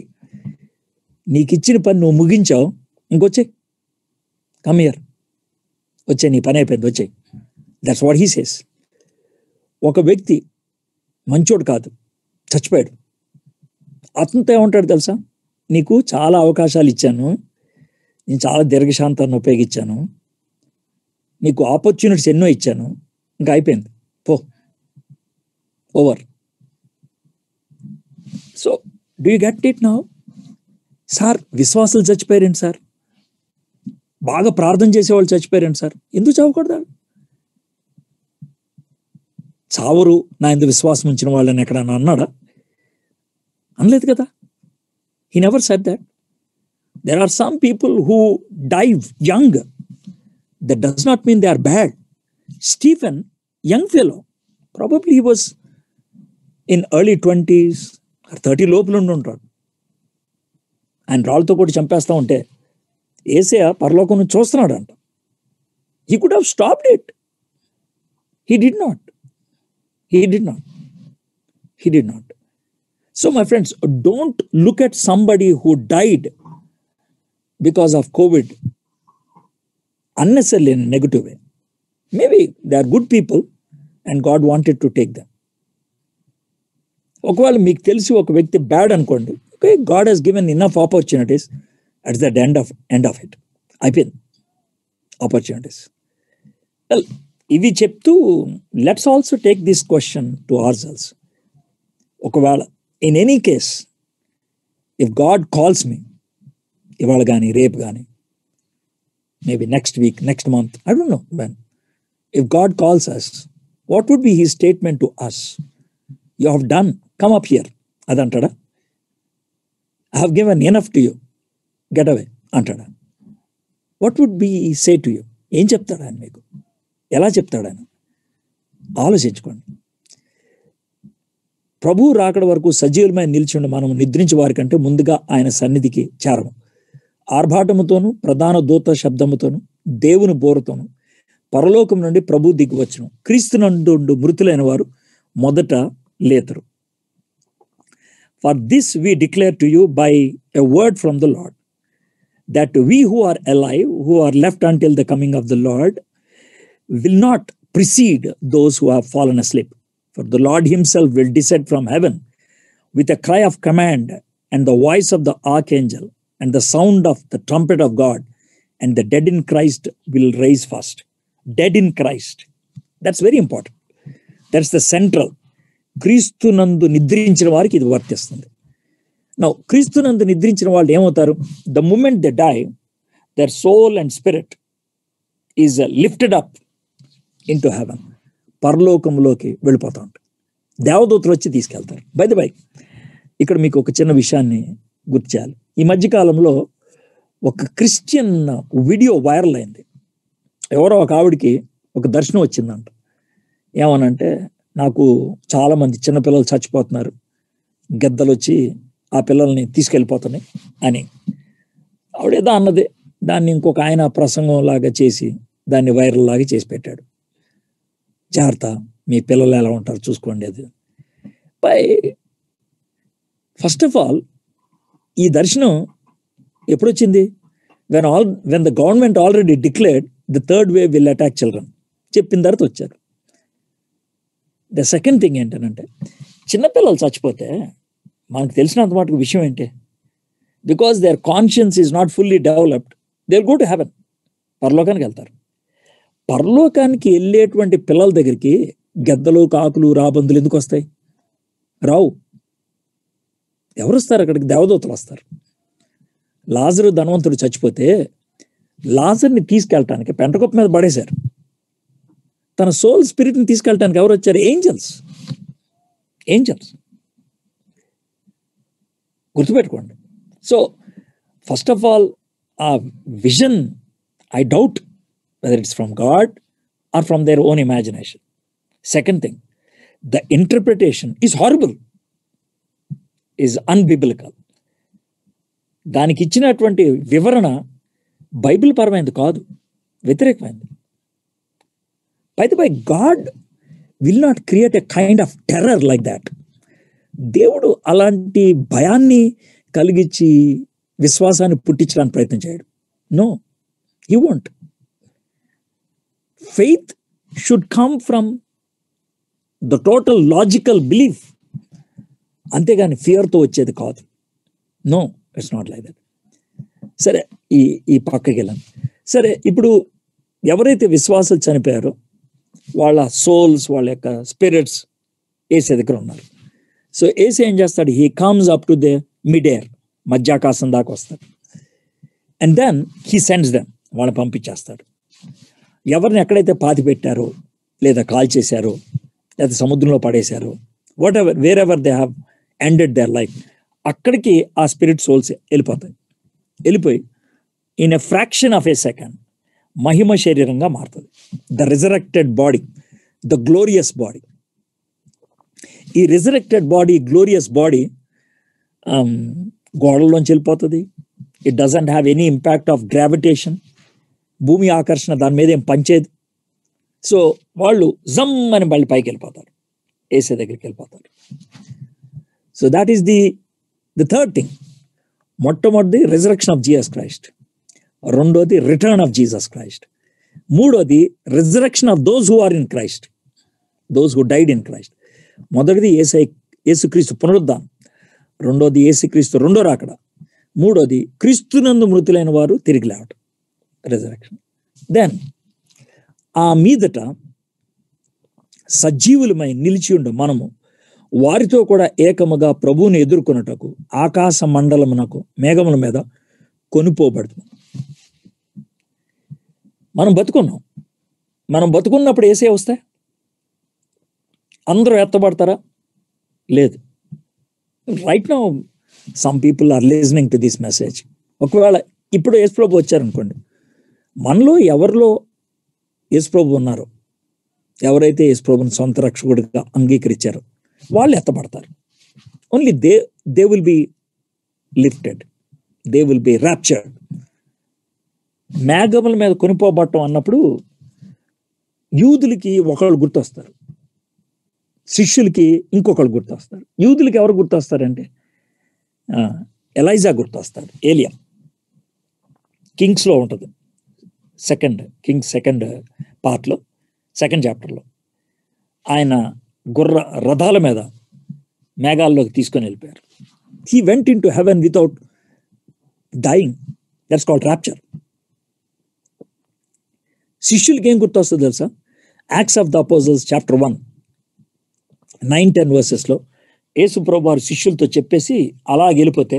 నీకు ఇచ్చిన పని నువ్వు ముగించావు, ఇంకొచ్చే, కమ్ హియర్, వచ్చే, నీ పని అయిపోయింది, వచ్చే. That's what he says. ఒక వ్యక్తి మంచోడు కాదు, చచ్చిపోయాడు, అతనితో ఏమంటాడు తెలుసా? నీకు చాలా అవకాశాలు ఇచ్చాను, నేను చాలా దీర్ఘశాంతాన్ని ఉపయోగించాను, నీకు ఆపర్చునిటీస్ ఎన్నో ఇచ్చాను, ఇంకా అయిపోయింది, పో, over. So do you get it now? Sir, విశ్వాసాలు చచ్చిపోయారండి సార్, బాగా ప్రార్థన చేసేవాళ్ళు చచ్చిపోయారండి సార్, ఎందుకు చావకూడదు? చావరు నా ఎందుకు విశ్వాసం ఉంచిన వాళ్ళని ఎక్కడన్నా అన్నాడా? అనలేదు కదా. He never said that. There are some people who die young. That does not mean they are bad. Stephen, young fellow, probably he was in early 20s or 30 లోపల ఉండి ఉంటాడు. ఆయన రాళ్ళతో కూడా చంపేస్తా ఉంటే యేసయ్య పరలోకం నుంచి చూస్తున్నాడు అంట. He could have stopped it. He did not. He did not. He did not. So, my friends, don't look at somebody who died because of COVID unnecessarily in a negative way. Maybe they are good people and God wanted to take them. ఒకవేళ మీకు తెలిసి ఒక వ్యక్తి bad అనుకోండి, okay, God he's given enough opportunities at the end of it. అయిపోయింది opportunities. Well, ఇవి చెప్తూ let's also take this question to our selves. ఒకవేళ in any case if God calls me, ఇవాళ కానీ రేపు కానీ, maybe next week, next month, I don't know when, if God calls us, what would be his statement to us? You have done, come up here అదంటాడా? I have given enough to you, get away అంటాడా? What would be say to you? ఏం చెప్తాడు ఆయన మీకు? ఎలా చెప్తాడు ఆయన? ఆలోచించుకోండి. ప్రభు రాకడ వరకు సజీవులమై నిలిచిండి మనం నిద్రించే వారి కంటే ముందుగా ఆయన సన్నిధికి చేరము. ఆర్భాటముతోను ప్రధాన దూత శబ్దముతోను దేవుని బోరుతోను పరలోకం నుండి ప్రభు దిగివచ్చును. క్రీస్తునందు మృతులైన వారు మొదట లేతరు. For this we declare to you by a word from the Lord, that we who are alive, who are left until the coming of the Lord, will not precede those who have fallen asleep. For the Lord himself will descend from heaven with a cry of command and the voice of the archangel and the sound of the trumpet of God, and the dead in Christ will rise first. Dead in Christ. That's very important. That's the central. క్రీస్తునందు నిద్రించిన వారికి ఇది వర్తిస్తుంది. Now క్రీస్తునందు నిద్రించిన వాళ్ళు ఏమవుతారు? The moment they die, their soul and spirit is lifted up in to heaven. పరలోకంలోకి వెళ్ళిపోతూ ఉంటారు. దేవదూతలు వచ్చి తీసుకెళ్తారు. బై ద బై, ఇక్కడ మీకు ఒక చిన్న విషయాన్ని గుర్తు చేయాలి. ఈ మధ్యకాలంలో ఒక క్రిస్టియన్ వీడియో వైరల్ అయింది. ఎవరో ఒక ఆవిడికి ఒక దర్శనం వచ్చిందంట. ఏమనంటే, నాకు చాలామంది చిన్నపిల్లలు చచ్చిపోతున్నారు, గద్దలు వచ్చి ఆ పిల్లల్ని తీసుకెళ్ళిపోతున్నాయి అని ఆవిడేదో అన్నది. దాన్ని ఇంకొక ఆయన ప్రసంగం లాగా చేసి దాన్ని వైరల్ లాగా చేసి పెట్టాడు. జాగ్రత్త, మీ పిల్లలు ఎలా ఉంటారు చూసుకోండి. అది బై ఫస్ట్ ఆఫ్ ఆల్ ఈ దర్శనం ఎప్పుడొచ్చింది? When the government already declared the third wave will attack children చెప్పిన తర్వాత వచ్చారు. ద సెకండ్ థింగ్ ఏంటంటే, చిన్నపిల్లలు చచ్చిపోతే మనకు తెలిసినంత మటుకు విషయం ఏంటి? Because their conscience is not fully developed, they will go to heaven. పరలోకానికి వెళ్తారు. పరలోకానికి వెళ్ళేటువంటి పిల్లల దగ్గరికి గద్దలు, కాకులు, రాబందులు ఎందుకు వస్తాయి? రావు. ఎవరు వస్తారు అక్కడికి? దేవదూతలు వస్తారు. లాజరు ధనవంతుడు చచ్చిపోతే లాజర్ని తీసుకెళ్ళటానికి పెంటకొప్ప మీద పడేశారు. తన సోల్ స్పిరిట్ని తీసుకెళ్ళటానికి ఎవరు వచ్చారు? ఏంజల్స్. గుర్తుపెట్టుకోండి. సో ఫస్ట్ ఆఫ్ ఆల్ ఆ vision, I doubt whether it's from God or from their own imagination. Second thing, the interpretation is horrible, is unbiblical. దానికి ఇచ్చినటువంటి వివరణ బైబిల్ పరమైనది కాదు, వ్యతిరేకమైనది. By the way, God will not create a kind of terror like that. దేవుడు అలాంటి భయాన్ని కలిగించి విశ్వాసాన్ని పుట్టించడానికి ప్రయత్నం చేయడు. No, he won't. Faith should come from the total logical belief. అంతేగాని ఫియర్తో వచ్చేది కాదు. No, it's not like that. సరే, ఈ పక్కకి వెళ్ళాను. సరే, ఇప్పుడు ఎవరైతే విశ్వాసాలు చనిపోయారో వాళ్ళ సోల్స్, వాళ్ళ యొక్క స్పిరిట్స్ ఏసే దగ్గర ఉన్నారు. సో ఏసే ఏం చేస్తాడు? He comes up to the mid air, మధ్యాకాశం దాకా వస్తాడు. And then he sends them, వాళ్ళని పంపించేస్తాడు. ఎవరిని ఎక్కడైతే పాతి పెట్టారో, లేదా కాల్ చేశారో, లేదా సముద్రంలో పడేశారో, whatever, wherever they have ended their life, అక్కడికి ఆ స్పిరిట్ సోల్స్ వెళ్ళిపోతాయి. వెళ్ళిపోయి in a fraction of a second మహిమ శరీరంగా మారుతుంది. The resurrected body, the glorious body. ఈ రిజరెక్టెడ్ బాడీ, గ్లోరియస్ బాడీ గోడల్లోంచి వెళ్ళిపోతుంది. It doesn't have any impact of gravitation. భూమి ఆకర్షణ దాని మీద ఏం పంచేది. సో వాళ్ళు జమ్ అని మళ్ళీ పైకి వెళ్ళిపోతారు, ఏసే దగ్గరికి వెళ్ళిపోతారు. So that is the third thing. మొట్టమొదటి రిజరక్షన్ ఆఫ్ జీసస్ క్రైస్ట్, రెండోది రిటర్న్ ఆఫ్ జీసస్ క్రైస్ట్, మూడోది resurrection of those who are in Christ, those who died in Christ. మొదటిది యేసుక్రీస్తు పునరుద్ధానం, రెండోది యేసుక్రీస్తు రెండో రాకడ, మూడోది క్రీస్తునందు మృతులైన వారు తిరిగి లేవటం, రిజరక్షన్. దెన్ ఆ మీదట సజీవులమై నిలిచి ఉండు మనము వారితో కూడా ఏకముగా ప్రభువుని ఎదుర్కొనుటకు ఆకాశ మండలమునకు మేఘముల మీద కొనుపోబడుతుంది. మనం బతుకున్నాం, మనం బతుకున్నప్పుడు ఏసే వస్తే అందరూ ఎత్తబడతారా? లేదు. Right now some people are listening to this message. ఒకవేళ ఇప్పుడు యేసుప్రభు వచ్చారనుకోండి, మనలో ఎవరిలో యేసుప్రభు ఉన్నారో, ఎవరైతే యేసుప్రభుని సొంత రక్షకుడిగా అంగీకరించారో వాళ్ళు ఎత్తబడతారు. Only they will be lifted, they will be raptured. మేఘముల మీద కొనిపోబట్టం అన్నప్పుడు యూదులకి ఒకళ్ళు గుర్తొస్తారు, శిష్యులకి ఇంకొకళ్ళు గుర్తొస్తారు. యూదులకి ఎవరు గుర్తొస్తారంటే ఎలైజా గుర్తొస్తాడు, ఏలియా. కింగ్స్లో ఉంటుంది, సెకండ్ పార్ట్లో, సెకండ్ చాప్టర్లో ఆయన రథాల మీద మేఘాల్లోకి తీసుకొని వెళ్ళిపోయారు. He went in to heaven without dying. That's called rapture. శిష్యులకి ఏం గుర్తొస్తుంది తెలుసా? Acts of the apostles chapter 1 9-10 వర్సెస్లో యేసు ప్రభు వారు శిష్యులతో చెప్పేసి అలా వెళ్ళిపోతే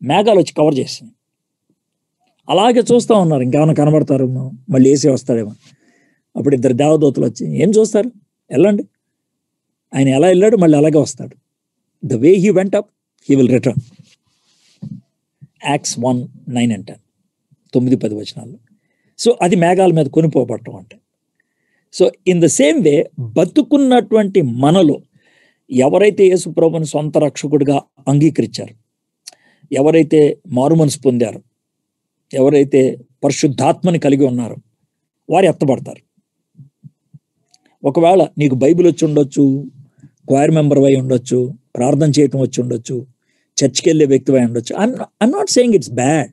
మేఘాలు వచ్చి కవర్ చేసింది. అలాగే చూస్తూ ఉన్నారు, ఇంకేమైనా కనబడతారు, మళ్ళీ ఏసీ వస్తాడేమో. అప్పుడు ఇద్దరు దేవదూతలు వచ్చి ఏం చూస్తారు, వెళ్ళండి. ఆయన ఎలా వెళ్ళాడు మళ్ళీ అలాగే వస్తాడు. The way he went up he will return. Acts 1:9-10, 9-10 వచనాల్లో. సో అది మేఘాల మీద కొనిపోబట్టం అంటే. So in the same way బతుకున్నటువంటి మనలో ఎవరైతే యేసు ప్రభువుని సొంత రక్షకుడిగా అంగీకరించారు, ఎవరైతే మారుమనసు పొందారో, ఎవరైతే పరిశుద్ధాత్మని కలిగి ఉన్నారో వారు ఎత్తబడతారు. ఒకవేళ నీకు బైబిల్ వచ్చి ఉండొచ్చు, క్వైర్ మెంబర్ అయి ఉండొచ్చు, ప్రార్థన చేయటం వచ్చి ఉండొచ్చు, చర్చ్కి వెళ్ళే వ్యక్తి అయి ఉండొచ్చు. I'm not saying it's bad.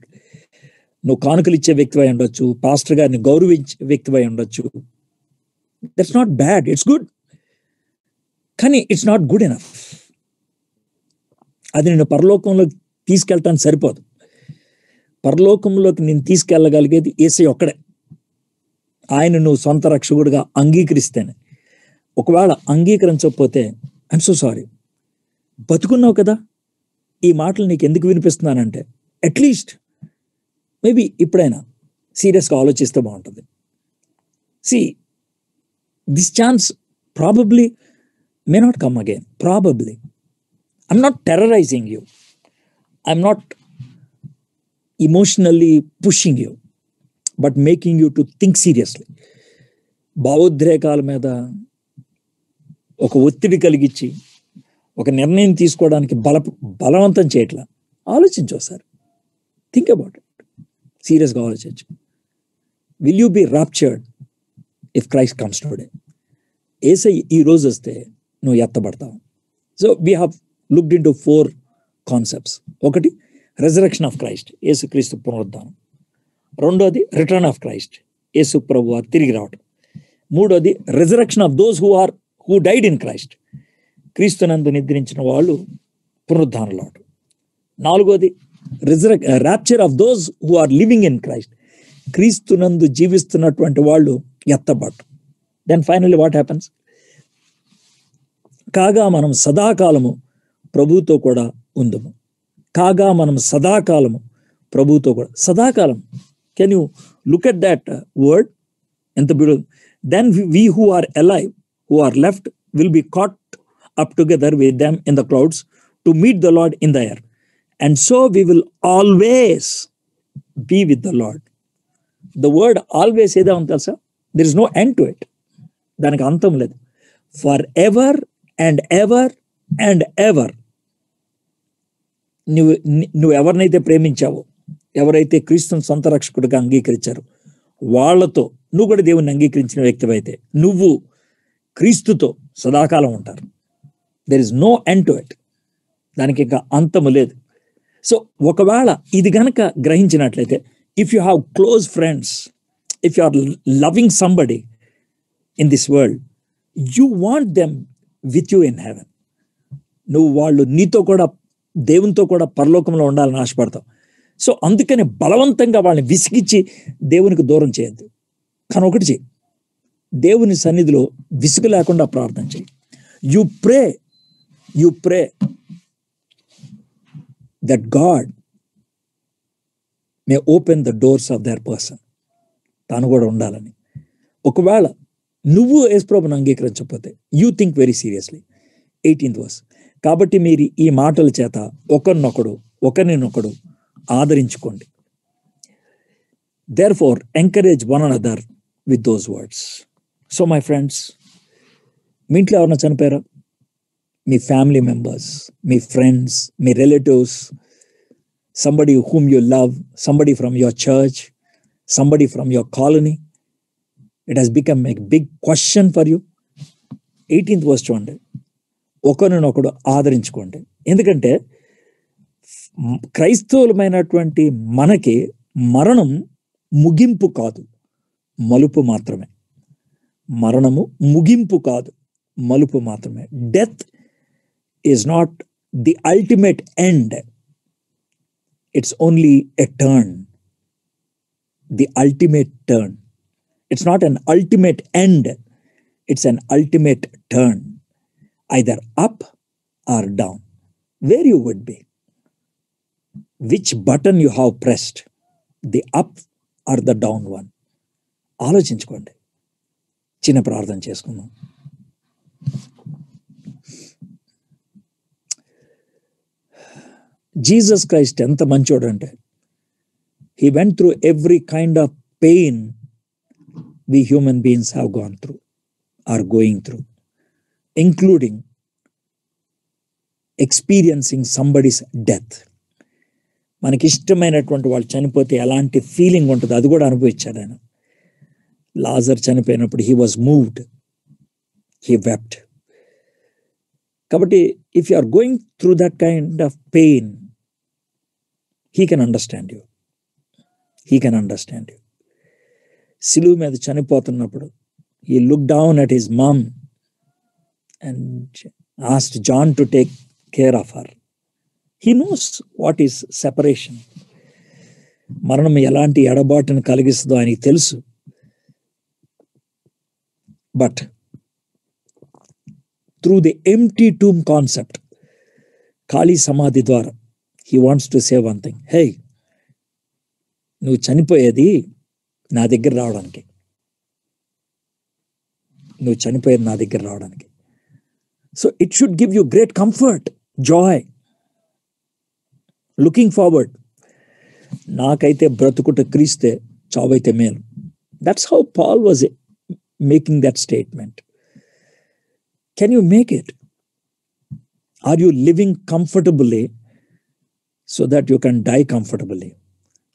నువ్వు కానుకలు ఇచ్చే వ్యక్తి అయి ఉండొచ్చు, పాస్టర్ గారిని గౌరవించే వ్యక్తి అయి ఉండొచ్చు. That's not bad, it's good. కానీ ఇట్స్ నాట్ గుడ్ ఎనఫ్. అది నిన్ను పరలోకంలోకి తీసుకెళ్ళటానికి సరిపోదు. పరలోకంలోకి నేను తీసుకెళ్ళగలిగేది యేసయ్య ఒక్కడే. ఆయన నువ్వు సొంత రక్షకుడిగా అంగీకరిస్తేనే. ఒకవేళ అంగీకరించకపోతే ఐఎమ్ సో సారీ. బతుకున్నావు కదా, ఈ మాటలు నీకు ఎందుకు వినిపిస్తున్నానంటే అట్లీస్ట్ మేబీ ఇప్పుడైనా సీరియస్గా ఆలోచిస్తే బాగుంటుంది. See this chance probably may not come again. Probably. I'm not terrorising you, I'm not emotionally pushing you, but making you to think seriously. భావోద్రేకాల మీద ఒక ఒత్తిడి కలిగించి ఒక నిర్ణయం తీసుకోవడానికి బలవంతం చేయట్లా. ఆలోచించు ఒకసారి. Think about it. సీరియస్గా ఆలోచించు. Will you be raptured if Christ comes today? యేసయ్య ఈ రోజు వస్తే నువ్వు ఎత్తబడతావు. So we have looked into 4 concepts. ఒకటి రెజరక్షన్ ఆఫ్ క్రైస్ట్, యేసుక్రీస్తు పునరుద్ధానం. రెండోది రిటర్న్ ఆఫ్ క్రైస్ట్, యేసు ప్రభువు తిరిగి రావటం. మూడోది resurrection of those who died in Christ, క్రీస్తునందు నిద్రించిన వాళ్ళు పునరుద్ధానంలో అవటం. నాలుగోది rapture of those who are living in Christ, క్రీస్తునందు జీవిస్తున్నటువంటి వాళ్ళు ఎత్తబడటం. Then finally what happens? కాగా మనం సదాకాలము ప్రభువుతో కూడా ఉందము. కాగా మనం సదాకాలము ప్రభువుతో కూడా. సదాకాలం. Can you look at that word? ఎంత beautiful. Then we who are alive, who are left, will be caught up together with them in the clouds to meet the Lord in the air, and so we will always be with the Lord. The word always ఏదో ఉంది తెలుసా? There is no end to it. దానికి అంతం లేదు. Forever and ever and ever. నువ్వు ఎవరినైతే ప్రేమించావో, ఎవరైతే క్రీస్తుని సొంత రక్షకుడిగా అంగీకరించారో వాళ్ళతో నువ్వు కూడా దేవుణ్ణి అంగీకరించిన వ్యక్తివైతే నువ్వు క్రీస్తుతో సదాకాలం ఉంటారు. There is no end to it. దానికి ఇంకా అంతము లేదు. సో ఒకవేళ ఇది గనక గ్రహించినట్లయితే, if you have close friends, if you are loving somebody in this world, you want them with you in heaven. నువ్వు వాళ్ళు నీతో కూడా, దేవునితో కూడా పరలోకంలో ఉండాలని ఆశపడతావు. సో అందుకని బలవంతంగా వాళ్ళని విసిగిచ్చి దేవునికి దూరం చేయొద్దు. కానీ ఒకటి చేయి, దేవుని సన్నిధిలో విసుగు లేకుండా ప్రార్థన చేయి. You pray that God may open the doors of their person. తాను కూడా ఉండాలని. ఒకవేళ నువ్వు యేసుప్రభువుని అంగీకరించకపోతే, you think very seriously. 18th verse. కాబట్టి మీరు ఈ మాటల చేత ఒకరినొకడు ఆదరించుకోండి. Therefore, encourage one another with those words. So my friends, మీ ఇంట్లో ఎవరైనా చనిపోయారా? మీ ఫ్యామిలీ మెంబర్స్, మీ ఫ్రెండ్స్, మీ relatives, somebody whom you love, somebody from your church, somebody from your colony, it has become a big question for you. 18th verse చూడండి. ఒకరినొకడు ఆదరించుకోండి. ఎందుకంటే క్రైస్తవులమైనటువంటి మనకి మరణం ముగింపు కాదు, మలుపు మాత్రమే. మరణము ముగింపు కాదు, మలుపు మాత్రమే. Death is not the ultimate end, it's only a turn. The ultimate turn. It's not an ultimate end, it's an ultimate turn, either up or down. Where you would be, which button you have pressed, the up or the down one. ఆలోచించుకోండి. చిన్న ప్రార్థన చేసుకుందాం. Jesus Christ ఎంత మంచోడు అంటే, he went through every kind of pain we human beings have gone through, are going through, including experiencing somebody's death. మనకి ఇష్టమైనటువంటి వాళ్ళు చనిపోతే ఎలాంటి ఫీలింగ్ ఉంటుందో అది కూడా అనుభవించాడు ఆయన. లాజర్ చనిపోయినప్పుడు he was moved, he wept. కాబట్టి if you are going through that kind of pain, he can understand you. He can understand you. సిలువ మీద చనిపోతున్నప్పుడు he looked down at his mom and asked John to take care of her. He knows what is separation. మరణం ఎలాంటి ఎడబాటును కలిగిస్తుందో ఆయనకి తెలుసు. But through the empty tomb concept, ఖాళీ సమాధి ద్వారా, he wants to say one thing. Hey, నువ్వు చనిపోయేది నా దగ్గర రావడానికి. నువ్వు చనిపోయేది నా దగ్గర రావడానికి. So it should give you great comfort, joy, looking forward. నాకైతే బ్రతుకుట క్రీస్తే, చావైతే మేలు. That's how Paul was making that statement. Can you make it? Are you living comfortably so that you can die comfortably?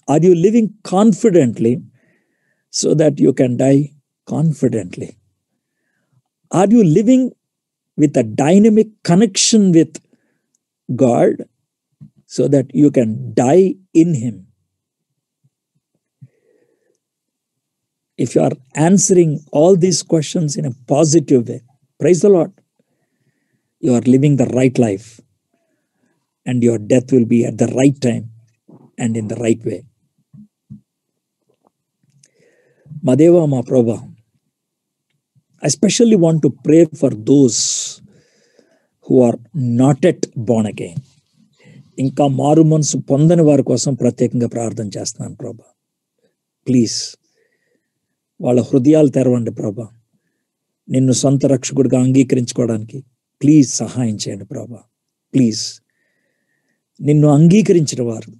Are you living confidently so that you can die confidently? Are you living with a dynamic connection with God so that you can die in Him? If you are answering all these questions in a positive way, praise the Lord, you are living the right life, and your death will be at the right time and in the right way. మా దేవా, మా ప్రభా, I especially want to pray for those who are not yet born again. ఇంకా మారు మనసు పొందని వారి కోసం ప్రత్యేకంగా ప్రార్థన చేస్తున్నాను ప్రభా. ప్లీజ్ వాళ్ళ హృదయాలు తెరవండి ప్రభా. నిన్ను సొంత రక్షకుడిగా అంగీకరించుకోవడానికి ప్లీజ్ సహాయం చేయండి ప్రభా. ప్లీజ్ నిన్ను అంగీకరించిన వారు,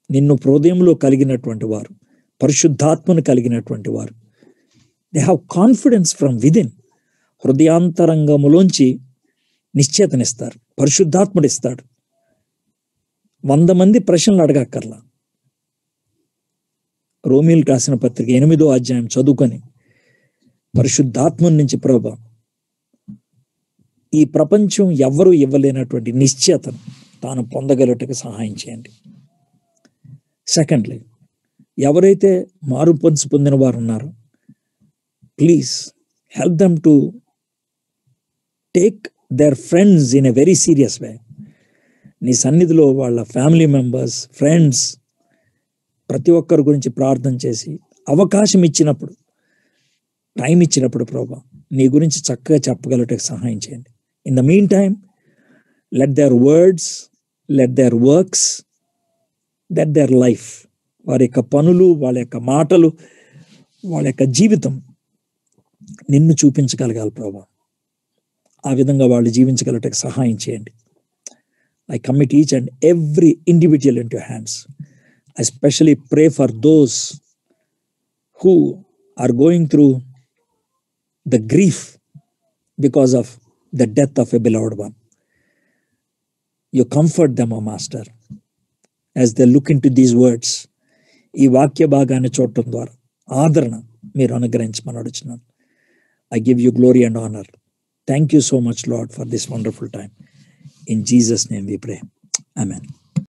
నిన్ను హృదయంలో కలిగినటువంటి వారు, పరిశుద్ధాత్మను కలిగినటువంటి వారు, they have confidence from within. హృదయాంతరంగములోంచి నిశ్చేతనిస్తారు, పరిశుద్ధాత్ముడు ఇస్తాడు. 100 మంది ప్రశ్నలు అడగక్కర్లా. రోమీయులకు రాసిన పత్రిక 8వ అధ్యాయం చదువుకొని పరిశుద్ధాత్మ నుంచి ప్రభా ఈ ప్రపంచం ఎవ్వరూ ఇవ్వలేనటువంటి నిశ్చయతను తాను పొందగలటకు సహాయం చేయండి. సెకండ్లీ, ఎవరైతే మారు మనసు పొందిన వారు ఉన్నారో please help them to take their friends in a very serious వే. నీ సన్నిధిలో వాళ్ళ ఫ్యామిలీ మెంబర్స్, ఫ్రెండ్స్ ప్రతి ఒక్కరి గురించి ప్రార్థన చేసి అవకాశం ఇచ్చినప్పుడు, టైం ఇచ్చినప్పుడు ప్రభా నీ గురించి చక్కగా చెప్పగలటకు సహాయం చేయండి. In the mean time let their words, let there works, let their life, వారి యొక్క పనులు, వాళ్ళ యొక్క మాటలు, వాళ్ళ యొక్క జీవితం నిన్ను చూపించగలగాలి ప్రభా. ఆ విధంగా వాళ్ళు జీవించగలటకు సహాయం చేయండి. I commit each and every individual into your hands. I especially pray for those who are going through the grief because of the death of a beloved one. You comfort them, O Master, as they look into these words. ఈ వాక్య భాగాన్ని చూడటం ద్వారా ఆదరణ మీరు అనుగ్రహించమని అడుగుతున్నాను. I give you glory and honor. Thank you so much, Lord, for this wonderful time. In Jesus' name we pray. Amen.